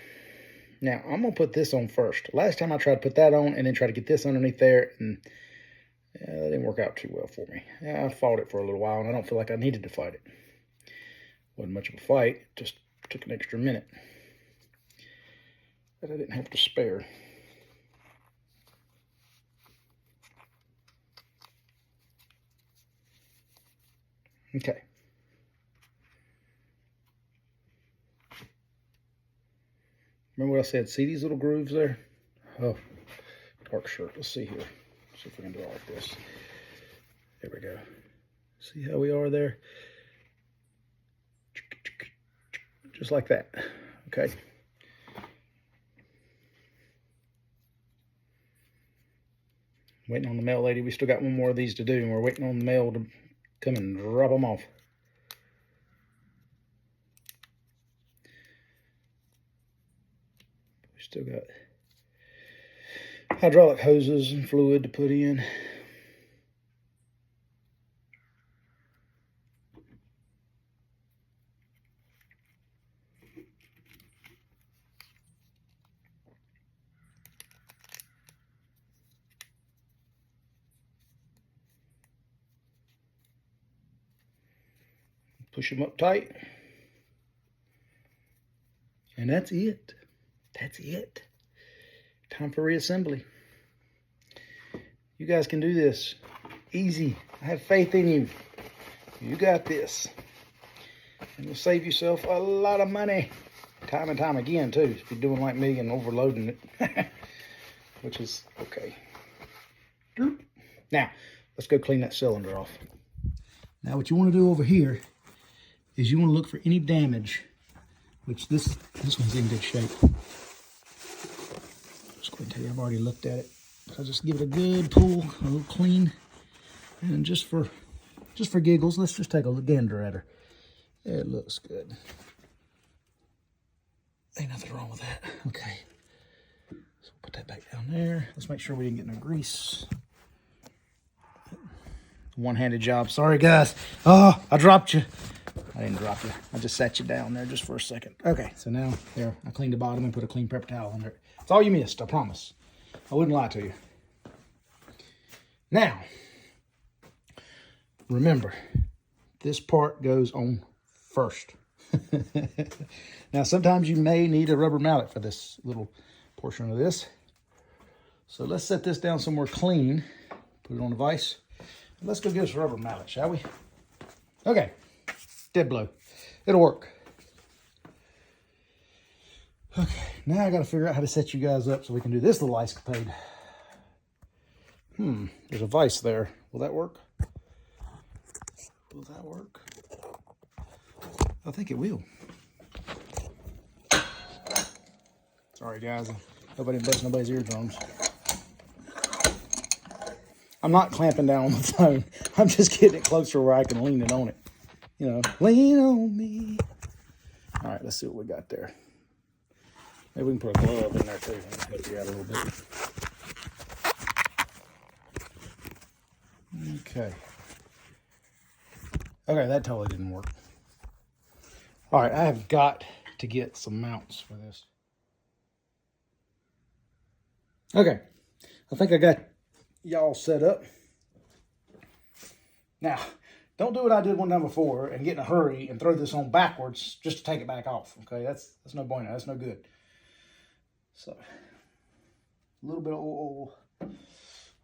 Now, I'm going to put this on first. Last time I tried to put that on and then try to get this underneath there, and that didn't work out too well for me. I fought it for a little while, and I don't feel like I needed to fight it. Wasn't much of a fight, just took an extra minute that I didn't have to spare. Okay. Remember what I said? See these little grooves there? Oh, dark shirt. Let's see here. See if we can do it like this. There we go. See how we are there? Just like that. Okay. Waiting on the mail lady. We still got one more of these to do, and we're waiting on the mail to come and drop them off. We still got hydraulic hoses and fluid to put in. Push them up tight. And that's it. That's it. Time for reassembly. You guys can do this. Easy. I have faith in you. You got this. And you'll save yourself a lot of money. Time and time again, too. If you're doing like me and overloading it. Which is okay. Now, let's go clean that cylinder off. Now, what you want to do over here is you want to look for any damage, which this one's in good shape. Just go ahead and tell you, I've already looked at it. So just give it a good pull, a little clean, and just for giggles, let's just take a gander at her. It looks good. Ain't nothing wrong with that. Okay. So we'll put that back down there. Let's make sure we didn't get no grease. One-handed job. Sorry, guys. Oh, I dropped you. I didn't drop you. I just sat you down there just for a second. Okay, so now, there, I cleaned the bottom and put a clean paper towel under it. It's all you missed, I promise. I wouldn't lie to you. Now, remember, this part goes on first. Now, sometimes you may need a rubber mallet for this little portion of this. So let's set this down somewhere clean. Put it on the vise. Let's go get us a rubber mallet, shall we? Okay, dead blow. It'll work. Okay, now I got to figure out how to set you guys up so we can do this little escapade. There's a vise there. Will that work? Will that work? I think it will. Sorry, guys. I hope I didn't bust nobody's eardrums. I'm not clamping down on the phone. I'm just getting it closer where I can lean it on it. You know, lean on me. All right, let's see what we got there. Maybe we can put a glove in there too. Help you out a little bit. Okay. Okay, that totally didn't work. All right, I have got to get some mounts for this. Okay, I think I got y'all set up. Now, don't do what I did one time before and get in a hurry and throw this on backwards just to take it back off. Okay, that's no bueno. That's no good. So, a little bit of oil.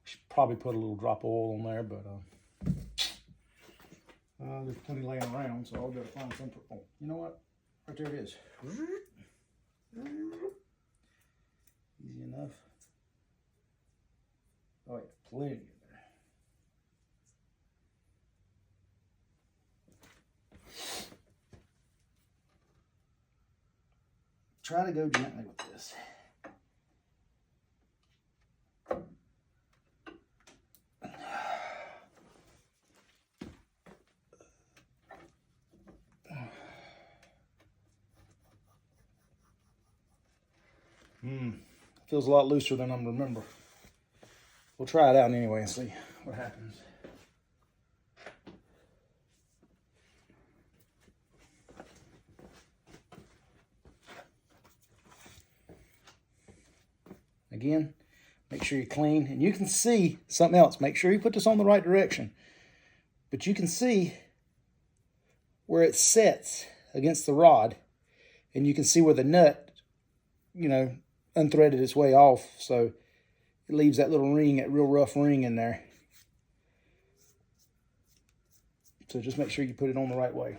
Should probably put a little drop of oil on there, but there's plenty laying around, so I'll go find some. Oh, you know what? Right there it is. Easy enough. Oh, yeah, plenty in there. Try to go gently with this. Feels a lot looser than I remember. We'll try it out anyway and see what happens. Again, make sure you're clean. And you can see something else. Make sure you put this on the right direction. But you can see where it sets against the rod. And you can see where the nut, you know, unthreaded its way off. So it leaves that little ring, that real rough ring in there. So just make sure you put it on the right way.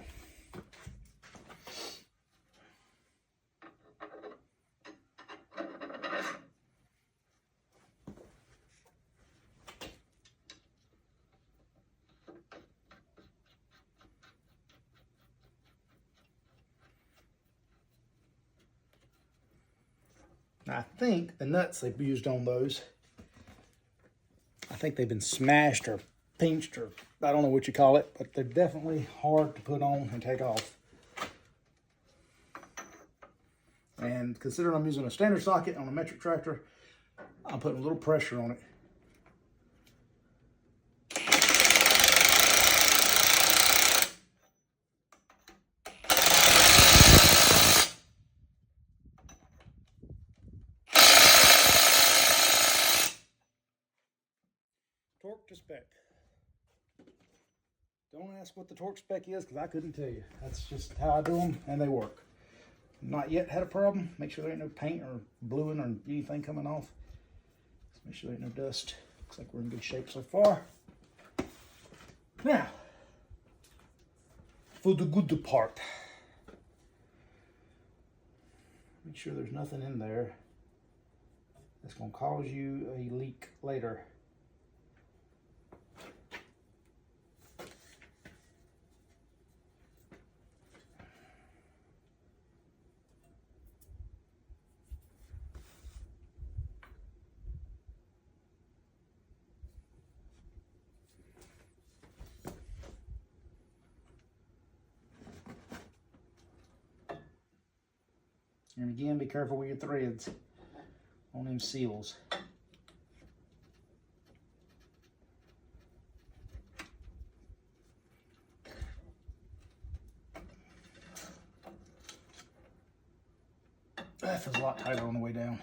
Now, I think the nuts they've used on those, I think they've been smashed or pinched, or I don't know what you call it, but they're definitely hard to put on and take off. And considering I'm using a standard socket on a metric tractor, I'm putting a little pressure on it. Torque to spec. Don't ask what the torque spec is because I couldn't tell you. That's just how I do them and they work. Not yet had a problem. Make sure there ain't no paint or bluing or anything coming off. Just make sure there ain't no dust. Looks like we're in good shape so far. Now, for the good part. Make sure there's nothing in there that's going to cause you a leak later. And again, be careful with your threads on them seals. That feels a lot tighter on the way down.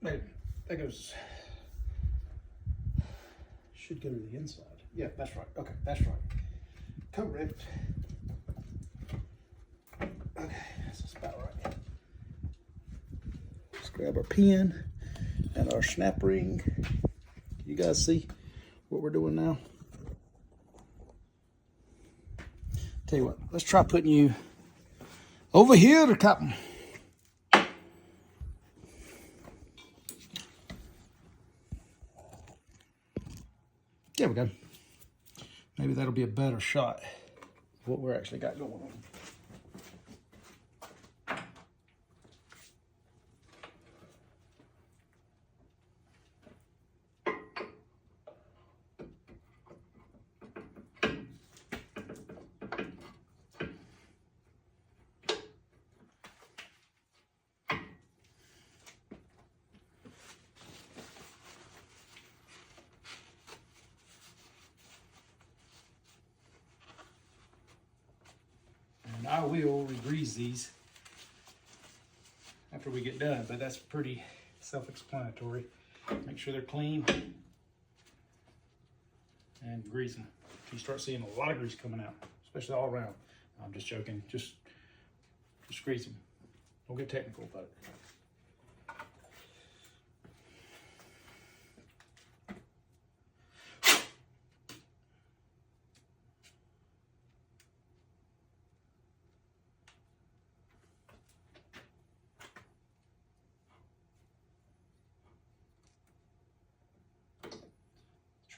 Maybe that goes, should go to the inside. Yeah, that's right. Okay, that's right. Correct. Okay, that's about right. Let's grab our pin and our snap ring. You guys see what we're doing now? Tell you what, let's try putting you over here to Captain. There we go. Maybe that'll be a better shot of what we're actually got going on. I will re-grease these after we get done, but that's pretty self-explanatory. Make sure they're clean and grease them. You start seeing a lot of grease coming out, especially all around. I'm just joking. Just grease them. Don't get technical about it.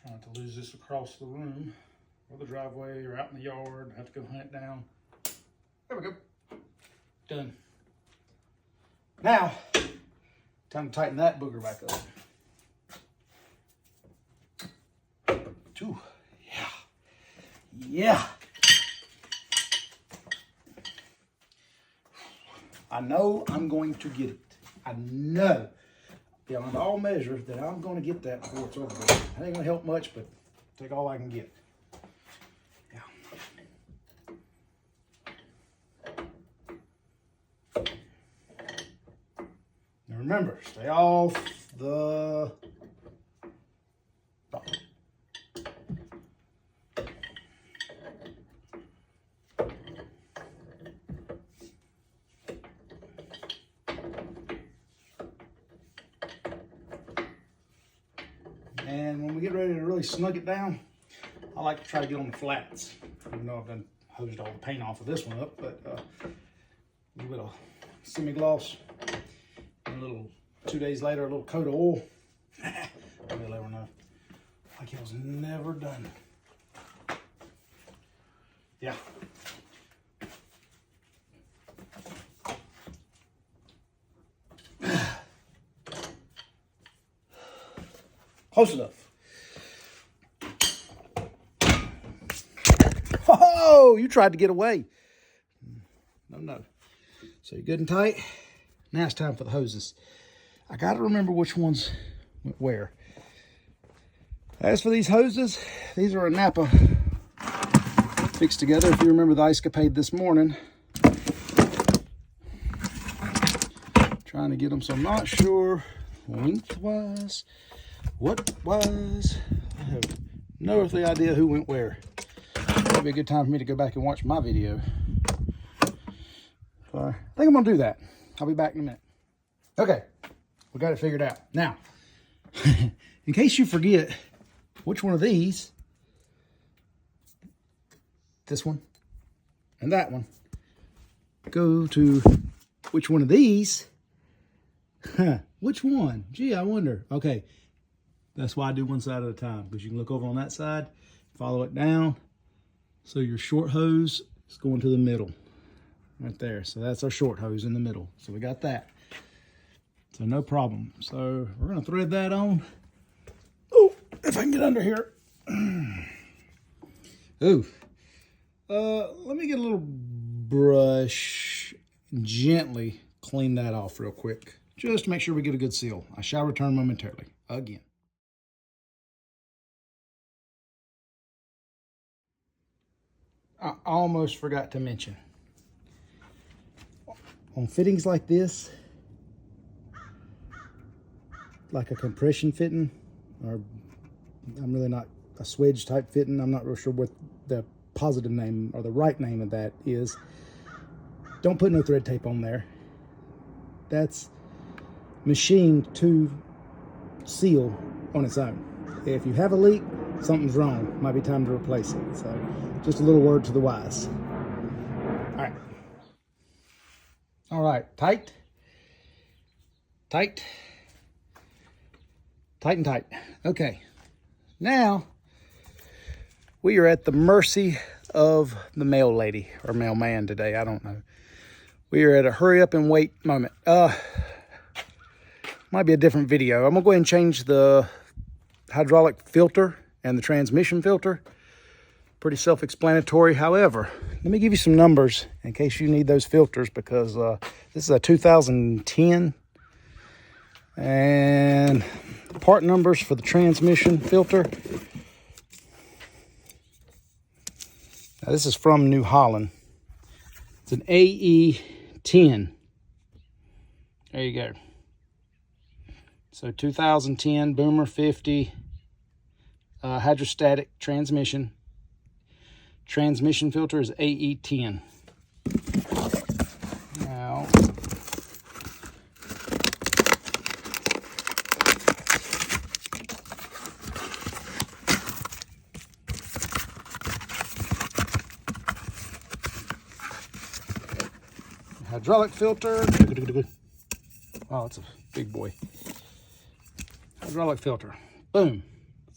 Trying to lose this across the room or the driveway or out in the yard. Have to go hunt it down. There we go. Done. Now, time to tighten that booger back up. Two. Yeah. Yeah. I know I'm going to get it. I know. Beyond all measure that I'm going to get that before it's over with. It ain't going to help much, but take all I can get. Yeah. Now remember, stay off the top. And when we get ready to really snug it down, I like to try to get on the flats. Even though I've done hosed all the paint off of this one up, but a little bit of semi-gloss, and a little, 2 days later, a little coat of oil. You'll never know. Like it was never done. Yeah. Close enough. Oh, you tried to get away. No. So you're good and tight. Now it's time for the hoses. I got to remember which ones went where. As for these hoses, these are a Napa fixed together. If you remember the Icecapade this morning. Trying to get them, so I'm not sure lengthwise what was. I have no earthly idea who went where. It'd be a good time for me to go back and watch my video. So I think I'm gonna do that. I'll be back in a minute. Okay, we got it figured out. Now, in case you forget which one of these, this one and that one, go to which one of these. Which one? Gee, I wonder. Okay, that's why I do one side at a time, because you can look over on that side, follow it down. So your short hose is going to the middle, right there. So that's our short hose in the middle. So we got that. So no problem. So we're gonna thread that on. Oh, if I can get under here. Ooh. Let me get a little brush and gently clean that off real quick, just to make sure we get a good seal. I shall return momentarily. Again. I almost forgot to mention, on fittings like this, like a compression fitting, or I'm really not a swedge type fitting, I'm not real sure what the positive name or the right name of that is. Don't put no thread tape on there. That's machined to seal on its own. If you have a leak, something's wrong. Might be time to replace it. So just a little word to the wise. All right. All right, tight, tight, tight and tight. Okay, now we are at the mercy of the mail lady or mailman today. I don't know. We are at a hurry up and wait moment. Might be a different video. I'm gonna go ahead and change the hydraulic filter and the transmission filter. Pretty self-explanatory. However, let me give you some numbers in case you need those filters, because this is a 2010, and the part numbers for the transmission filter. Now, this is from New Holland. It's an AE10. There you go. So 2010 Boomer 50 hydrostatic transmission. Transmission filter is AE10. Now, hydraulic filter. Oh, it's a big boy. Hydraulic filter. Boom.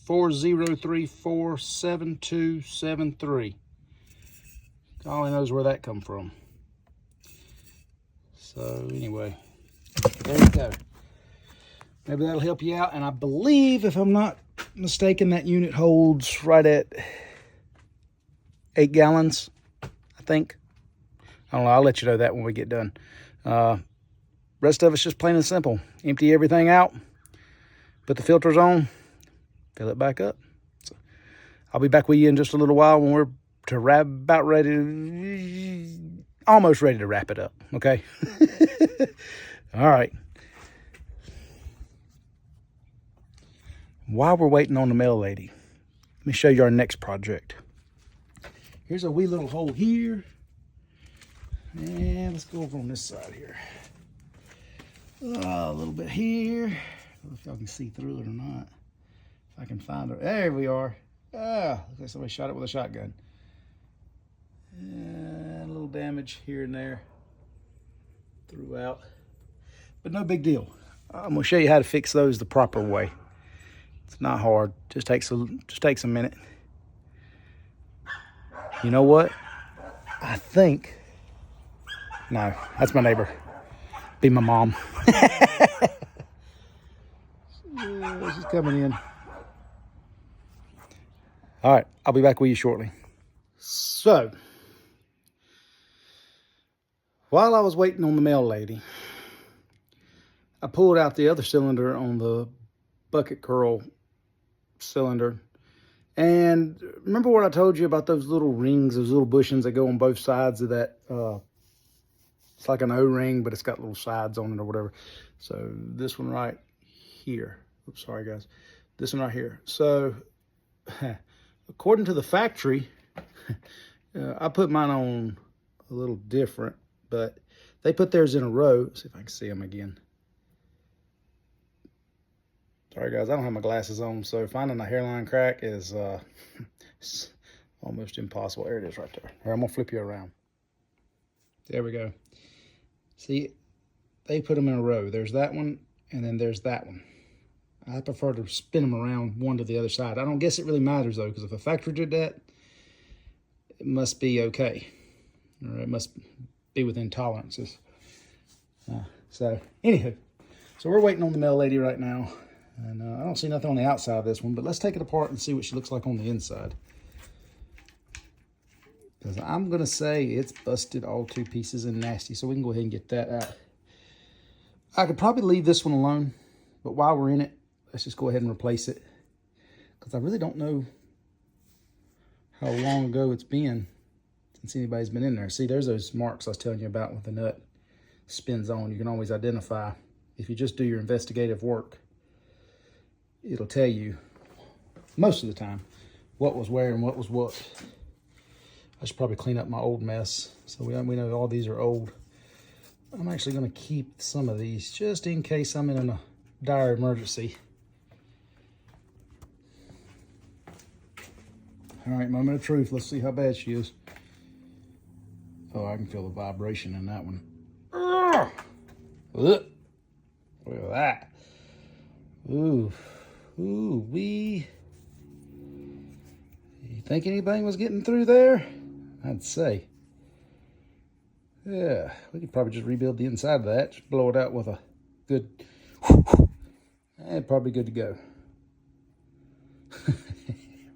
40347273. God only knows where that come from. So anyway, there you go. Maybe that'll help you out. And I believe, if I'm not mistaken, that unit holds right at 8 gallons, I think. I don't know. I'll let you know that when we get done. Rest of it's just plain and simple. Empty everything out. Put the filters on. Fill it back up. So I'll be back with you in just a little while when we're almost ready to wrap it up. Okay. All right. While we're waiting on the mail lady, let me show you our next project. Here's a wee little hole here. And let's go over on this side here. A little bit here. I don't know if y'all can see through it or not. I can find it. There we are. Looks like somebody shot it with a shotgun. And a little damage here and there throughout, but no big deal. I'm gonna show you how to fix those the proper way. It's not hard. Just takes a minute. You know what? I think. No, that's my neighbor. Be my mom. She's coming in. All right, I'll be back with you shortly. So, while I was waiting on the mail lady, I pulled out the other cylinder on the bucket curl cylinder. And remember what I told you about those little rings, those little bushings that go on both sides of that? It's like an O-ring, but it's got little sides on it or whatever. So this one right here. Oops, sorry guys. This one right here. So according to the factory, I put mine on a little different, but They put theirs in a row. Let's see if I can see them again. Sorry guys, I don't have my glasses on, so finding a hairline crack is almost impossible. There it is right there. Here, I'm gonna flip you around. There we go. See, they put them in a row. There's that one, and then there's that one. I prefer to spin them around one to the other side. I don't guess it really matters though, because if a factory did that, it must be okay. Or it must be within tolerances. So, anywho, so we're waiting on the mail lady right now. And I don't see nothing on the outside of this one, but let's take it apart and see what she looks like on the inside. Because I'm going to say it's busted all two pieces and nasty, so we can go ahead and get that out. I could probably leave this one alone, but while we're in it, let's just go ahead and replace it. Because I really don't know how long ago it's been since anybody's been in there. See, there's those marks I was telling you about with the nut spins on. You can always identify, if you just do your investigative work, it'll tell you most of the time what was where and what was what. I should probably clean up my old mess. So we know all these are old. I'm actually going to keep some of these just in case I'm in a dire emergency. All right, moment of truth. Let's see how bad she is. Oh, I can feel the vibration in that one. Look at that. Ooh. Ooh, you think anything was getting through there? I'd say. Yeah, we could probably just rebuild the inside of that. Just blow it out with a good, and probably good to go.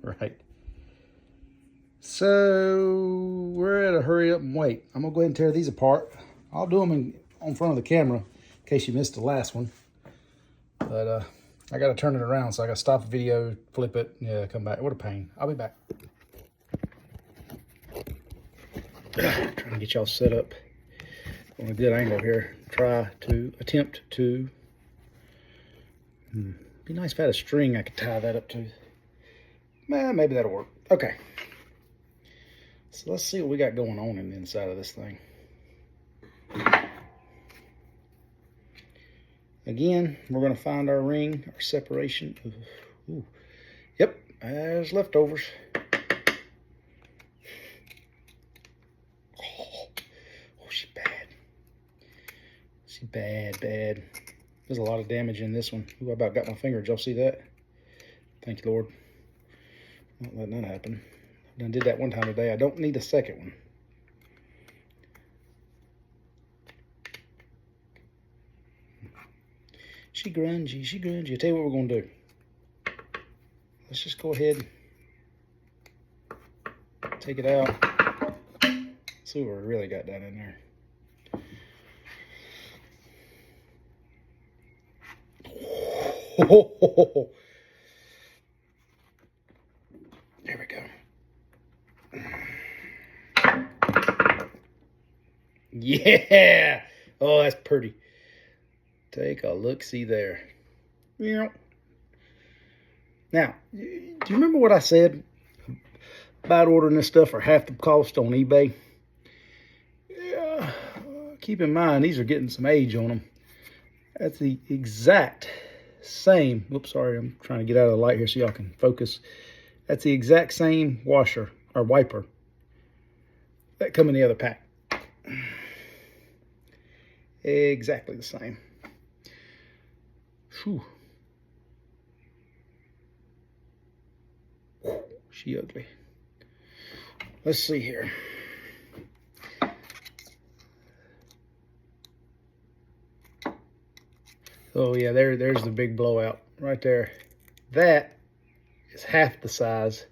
Right. So we're at a hurry up and wait. I'm gonna go ahead and tear these apart. I'll do them on front of the camera in case you missed the last one. But I got to turn it around, so I got to stop the video, flip it, yeah, come back. What a pain. I'll be back. Trying to get y'all set up on a good angle here. Attempt to. Be nice if I had a string I could tie that up to. Maybe that'll work. Okay. So let's see what we got going on in the inside of this thing. Again, we're going to find our ring, our separation. Ooh. Yep, there's leftovers. Oh, she's bad. She's bad. There's a lot of damage in this one. Ooh, I about got my finger. Did y'all see that? Thank you, Lord. Not letting that happen. I done did that one time today. I don't need a second one. She grungy. I tell you what we're going to do. Let's just go ahead, take it out, see what we really got down in there. Oh, there we go. Yeah. Oh, that's pretty. Take a look-see there. Yeah. Now, do you remember what I said about ordering this stuff for half the cost on eBay? Yeah. Keep in mind, these are getting some age on them. That's the exact same. Whoops, sorry, I'm trying to get out of the light here so y'all can focus. That's the exact same washer or wiper that come in the other pack. Exactly the same. Whew. She ugly. Let's see here. Oh yeah, there's the big blowout right there. That is half the size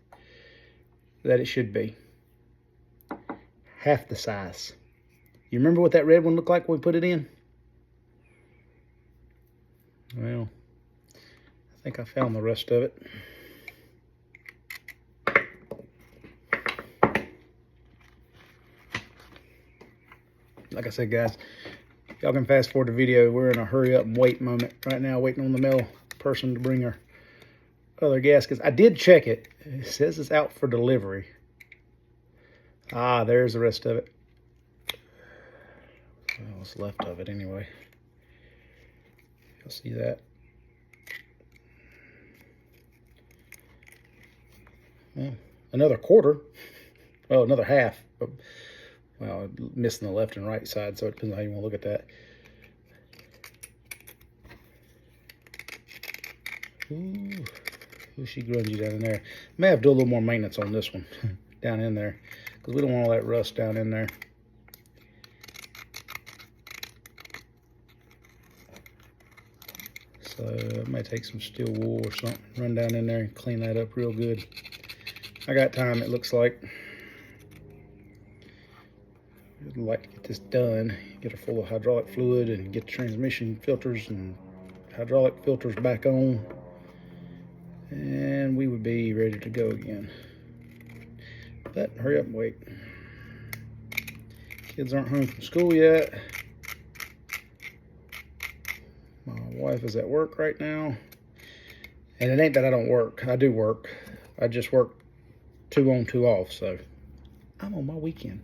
that it should be. Half the size. You remember what that red one looked like when we put it in? Well, I think I found the rest of it. Like I said, guys, y'all can fast forward the video. We're in a hurry up and wait moment right now, waiting on the mail person to bring her other gaskets. I did check it. It says it's out for delivery. Ah, there's the rest of it. Well, what's left of it anyway. You'll see that. Well, another quarter. Oh, another half. Well, missing the left and right side, so it depends on how you want to look at that. Ooh, she grungy down in there. May have to do a little more maintenance on this one down in there, because we don't want all that rust down in there. So I may take some steel wool or something, run down in there and clean that up real good. I got time, it looks like. I'd like to get this done, get it full of hydraulic fluid and get the transmission filters and hydraulic filters back on, and we would be ready to go again. But hurry up and wait. Kids aren't home from school yet. My wife is at work right now. And it ain't that I don't work. I do work. I just work 2 on, 2 off, so I'm on my weekend.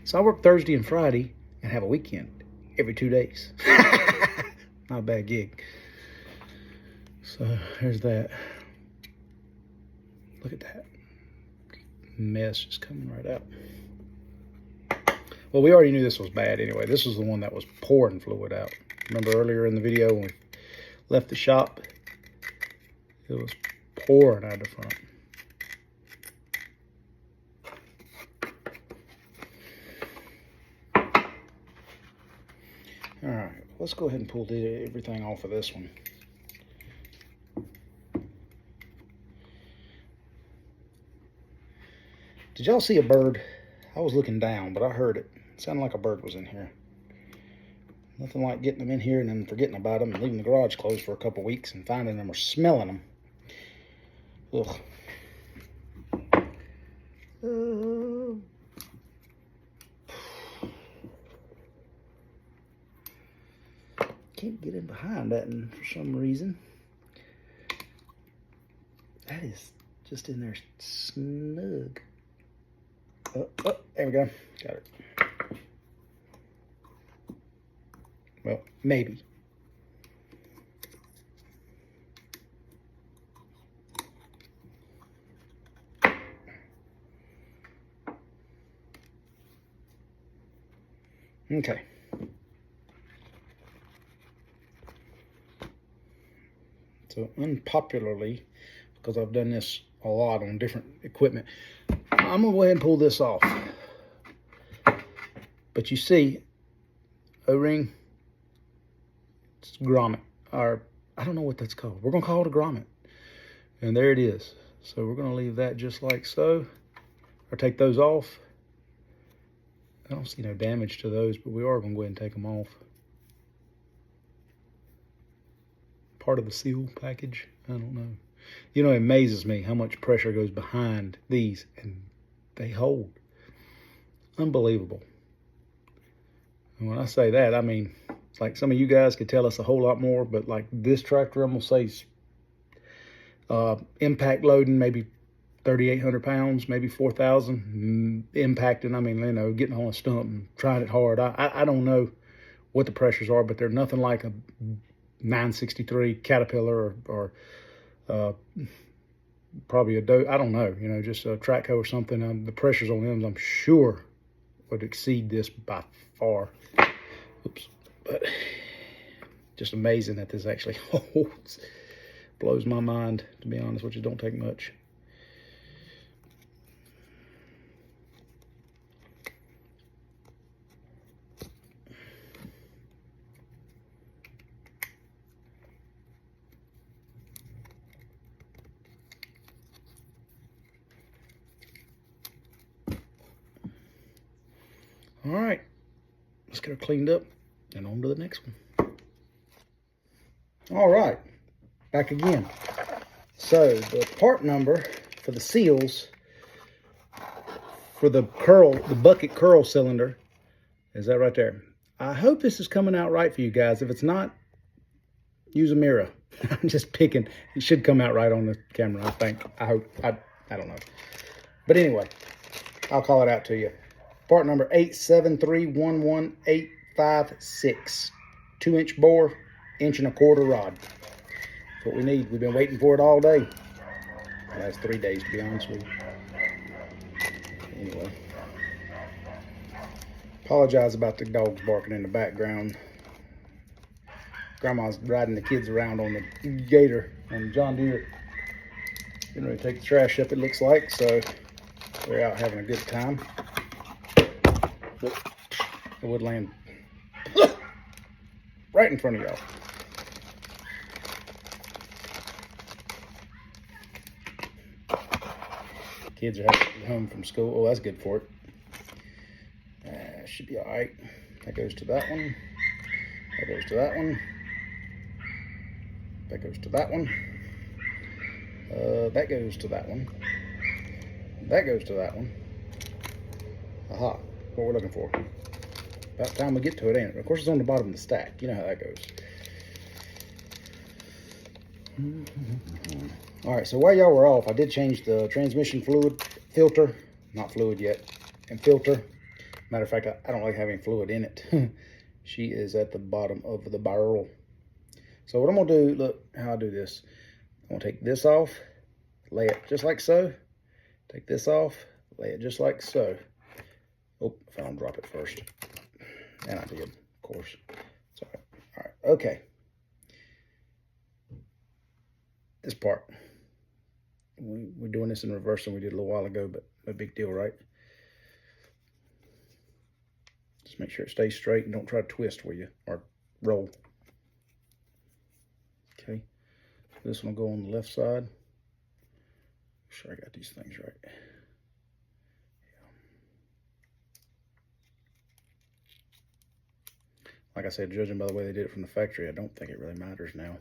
So I work Thursday and Friday and have a weekend every 2 days. Not a bad gig. So there's that. Look at that. Mess just coming right out. Well, we already knew this was bad anyway. This was the one that was pouring fluid out. Remember earlier in the video when we left the shop? It was pouring out the front. All right, let's go ahead and pull everything off of this one. Did y'all see a bird? I was looking down, but I heard it. It sounded like a bird was in here. Nothing like getting them in here and then forgetting about them and leaving the garage closed for a couple weeks and finding them or smelling them. Ugh. Can't get in behind that and for some reason. That is just in there snug. Oh, there we go. Got it. Well, maybe. Okay. So unpopularly, because I've done this a lot on different equipment, I'm gonna go ahead and pull this off. But you see, O-ring, it's grommet, or I don't know what that's called. We're gonna call it a grommet. And there it is. So we're gonna leave that just like so, or take those off. I don't see no damage to those, but we are gonna go ahead and take them off. Part of the seal package, I don't know. You know, it amazes me how much pressure goes behind these, and they hold. Unbelievable. And when I say that, I mean, it's like some of you guys could tell us a whole lot more, but like this tractor, I'm gonna say impact loading, maybe 3,800 pounds, maybe 4,000. Impacting, I mean, you know, getting on a stump and trying it hard. I don't know what the pressures are, but they're nothing like a 963 Caterpillar or probably I don't know, you know, just a Trackco or something. The pressures on them, I'm sure, would exceed this by far. Oops. But just amazing that this actually holds. Blows my mind, to be honest, which don't take much. All right, let's get her cleaned up and on to the next one. All right, back again. So the part number for the seals for the bucket curl cylinder is that right there. I hope this is coming out right for you guys. If it's not, use a mirror. I'm just picking. It should come out right on the camera, I think. I hope. I don't know. But anyway, I'll call it out to you. Part number 8731185. 5.6, 2-inch bore, 1.25-inch rod. That's what we need. We've been waiting for it all day. The last 3 days, to be honest with you. Anyway, apologize about the dogs barking in the background. Grandma's riding the kids around on the Gator, on the John Deere. Getting ready to take the trash up, it looks like, so they're out having a good time. But it would land right in front of y'all. Kids are having to get home from school. Oh, that's good for it. Should be all right. That goes to that one. That goes to that one. That goes to that one. That goes to that one. That goes to that one. Aha, what we're looking for. About time we get to it, ain't it? Of course, it's on the bottom of the stack. You know how that goes. All right, so while y'all were off, I did change the transmission fluid filter. Not fluid yet. And filter. Matter of fact, I don't like having fluid in it. She is at the bottom of the barrel. So what I'm going to do, look how I do this. I'm going to take this off, lay it just like so. Take this off, lay it just like so. Oh, if I don't drop it first. And I did, of course. It's all right. All right, okay. This part. We're doing this in reverse than we did a little while ago, but no big deal, right? Just make sure it stays straight and don't try to twist where you, or roll. Okay. This one will go on the left side. Make sure I got these things right. Yeah. Like I said, judging by the way they did it from the factory, I don't think it really matters now.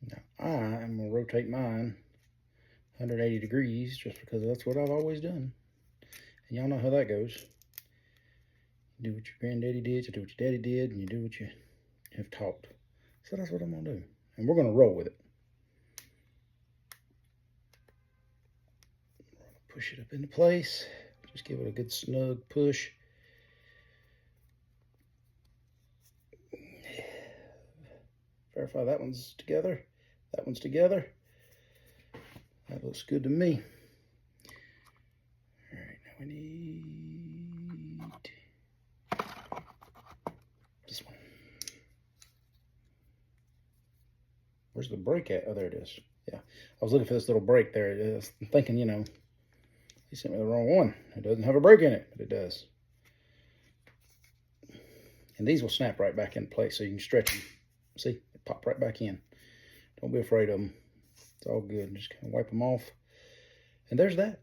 Now, I am going to rotate mine 180 degrees just because that's what I've always done. And y'all know how that goes. You do what your granddaddy did, you do what your daddy did, and you do what you have taught. So that's what I'm going to do. And we're going to roll with it. Push it up into place. Just give it a good snug push. Verify that one's together. That one's together. That looks good to me. All right, now we need this one. Where's the brake at? Oh, there it is. Yeah, I was looking for this little brake there. It is. I'm thinking, you know, he sent me the wrong one. It doesn't have a brake in it, but it does. And these will snap right back in place, so you can stretch them. See, they pop right back in. Don't be afraid of them. It's all good. Just kind of wipe them off. And there's that.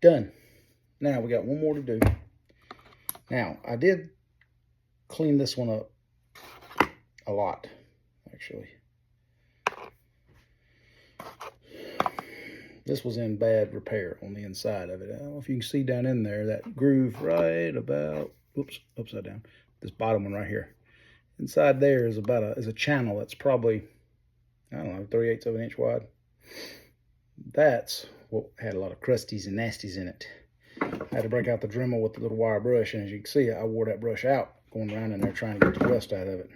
Done. Now we got one more to do. Now, I did clean this one up a lot, actually. This was in bad repair on the inside of it. I don't know if you can see down in there, that groove right about, oops, upside down. This bottom one right here. Inside there is about a channel that's probably, I don't know, 3/8 of an inch wide. That's what had a lot of crusties and nasties in it. I had to break out the Dremel with the little wire brush, and as you can see, I wore that brush out going around in there trying to get the rust out of it.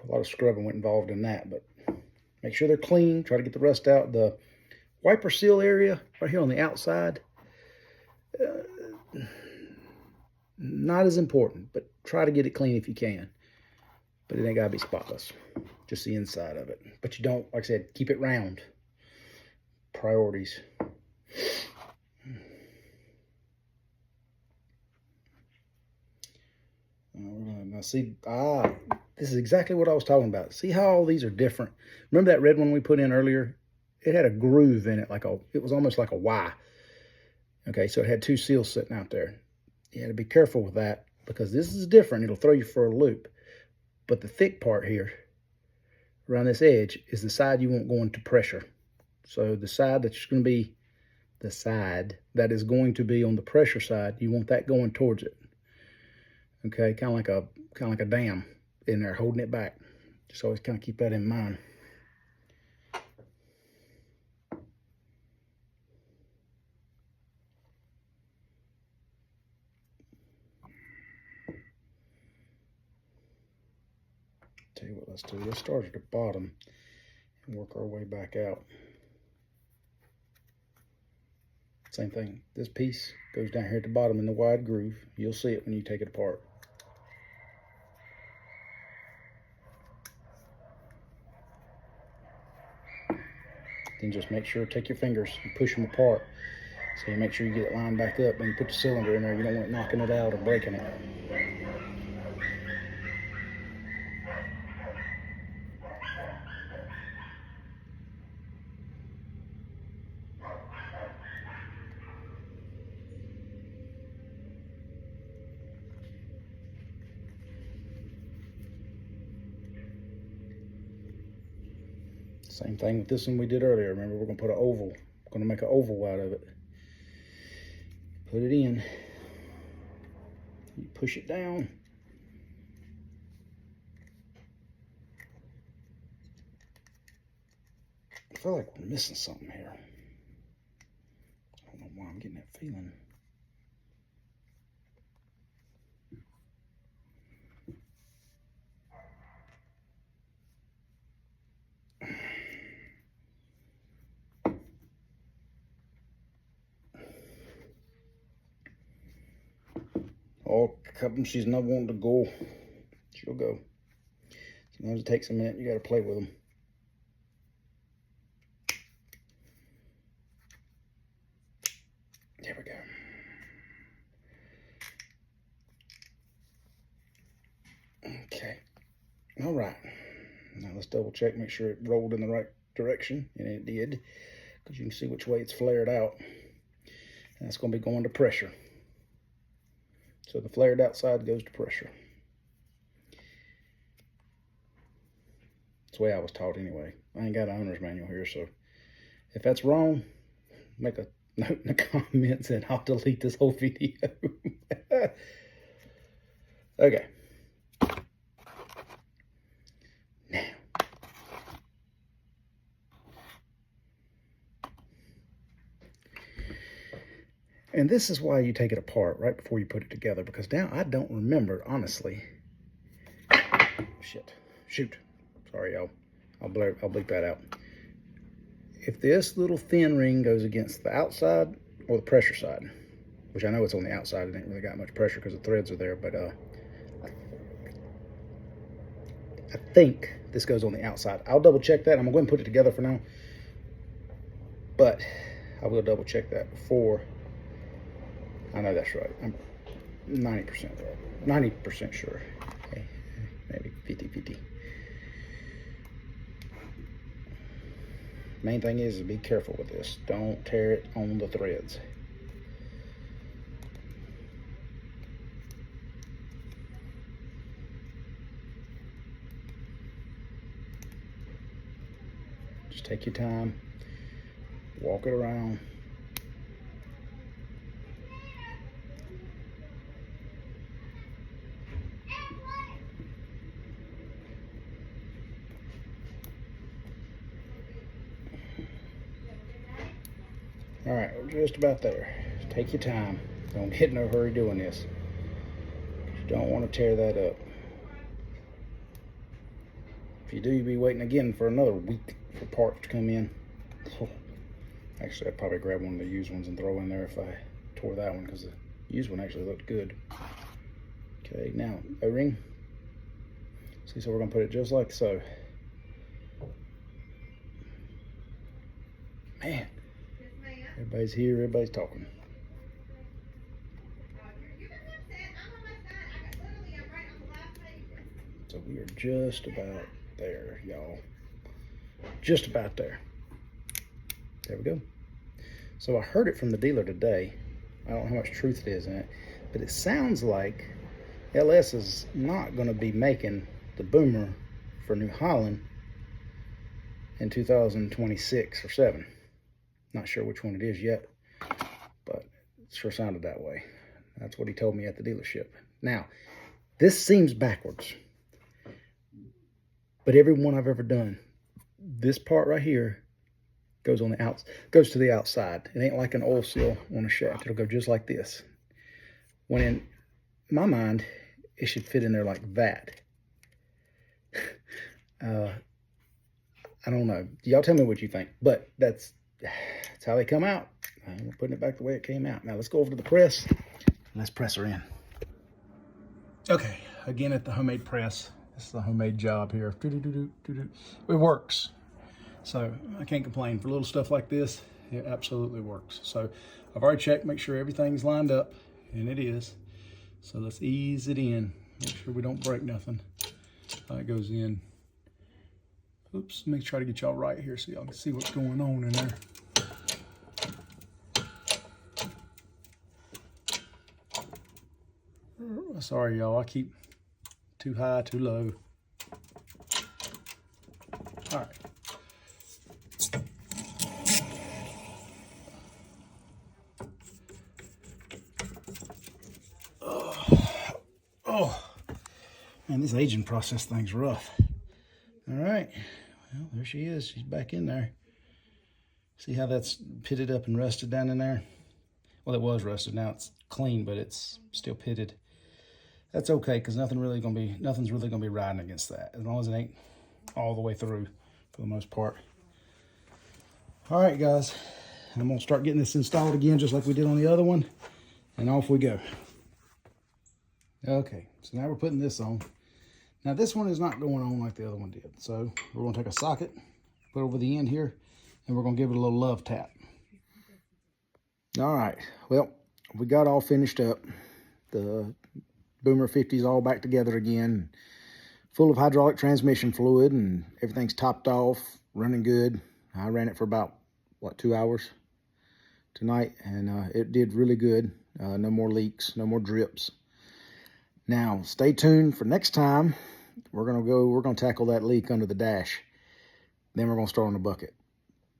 A lot of scrubbing went involved in that, but make sure they're clean. Try to get the rust out. The wiper seal area right here on the outside, not as important, but try to get it clean if you can. But it ain't gotta be spotless, just the inside of it. But you don't, like I said, keep it round. Priorities. Now see, this is exactly what I was talking about. See how all these are different? Remember that red one we put in earlier? It had a groove in it, it was almost like a Y. Okay, so it had two seals sitting out there. You had to be careful with that because this is different. It'll throw you for a loop. But the thick part here, around this edge, is the side you want going to pressure. So the side that's going to be the side that is going to be on the pressure side, you want that going towards it. Okay, kind of like a dam in there holding it back. Just always kind of keep that in mind. Tell you what, let's do. Let's start at the bottom and work our way back out. Same thing. This piece goes down here at the bottom in the wide groove. You'll see it when you take it apart. Then just make sure, take your fingers and push them apart. So you make sure you get it lined back up. When you put the cylinder in there, you don't want it knocking it out or breaking it. Same thing with this one we did earlier. Remember, we're going to put an oval. We're going to make an oval out of it. Put it in. You push it down. I feel like we're missing something here. I don't know why I'm getting that feeling. Oh, she's not wanting to go. She'll go. Sometimes it takes a minute. You got to play with them. There we go. Okay. All right. Now let's double check, make sure it rolled in the right direction, and it did, because you can see which way it's flared out. And that's going to be going to pressure. So the flared out side goes to pressure. That's the way I was taught anyway. I ain't got an owner's manual here, so if that's wrong, make a note in the comments and I'll delete this whole video. Okay. Now. And this is why you take it apart right before you put it together, because now I don't remember, honestly. Shoot. Sorry, y'all. I'll bleep that out. If this little thin ring goes against the outside or the pressure side, which I know it's on the outside, it ain't really got much pressure because the threads are there, but I think this goes on the outside. I'll double check that. I'm gonna go ahead and put it together for now, but I will double check that before. I know that's right. I'm 90% right. 90% sure. Okay. Maybe 50-50. Main thing is be careful with this. Don't tear it on the threads. Just take your time. Walk it around. All right, we're just about there. Take your time. Don't get in no hurry doing this. You don't want to tear that up. If you do, you'll be waiting again for another week for parts to come in. Oh. Actually, I'd probably grab one of the used ones and throw in there if I tore that one, because the used one actually looked good. Okay, now O-ring. See, so we're gonna put it just like so. Man. Everybody's here, everybody's talking. So we are just about there, y'all. Just about there. There we go. So I heard it from the dealer today. I don't know how much truth it is in it, but it sounds like LS is not going to be making the Boomer for New Holland in 2026 or 7. Not sure which one it is yet. sure sounded that way. That's what he told me at the dealership. Now, this seems backwards, but every one I've ever done, this part right here goes on the goes to the outside. It ain't like an oil seal on a shaft. It'll go just like this. When in my mind, it should fit in there like that. I don't know. Y'all tell me what you think, but that's how they come out. We're putting it back the way it came out. Now let's go over to the press and let's press her in. Okay, again at the homemade press. This is the homemade job here. It works. So I can't complain. For little stuff like this, it absolutely works. So I've already checked, make sure everything's lined up, and it is. So let's ease it in. Make sure we don't break nothing. It goes in. Oops, let me try to get y'all right here so y'all can see what's going on in there. Sorry, y'all, I keep too high, too low. All right. Oh, man, this aging process thing's rough. All right, well, there she is. She's back in there. See how that's pitted up and rusted down in there? Well, it was rusted. Now it's clean, but it's still pitted. That's okay, because nothing's really gonna be riding against that, as long as it ain't all the way through for the most part. All right, guys, I'm gonna start getting this installed again, just like we did on the other one, and off we go. Okay, so now we're putting this on. Now this one is not going on like the other one did. So we're gonna take a socket, put it over the end here, and we're gonna give it a little love tap. All right, well, we got all finished up. The Boomer 50 is all back together again, full of hydraulic transmission fluid, and everything's topped off, running good. I ran it for about, what, 2 hours tonight, and it did really good. No more leaks, no more drips. Now, stay tuned for next time. We're gonna tackle that leak under the dash. Then we're gonna start on the bucket.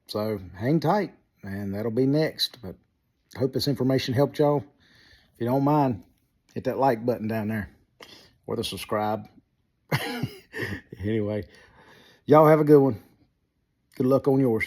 So hang tight, and that'll be next. But I hope this information helped y'all. If you don't mind, hit that like button down there, or the subscribe. Anyway, y'all have a good one. Good luck on yours.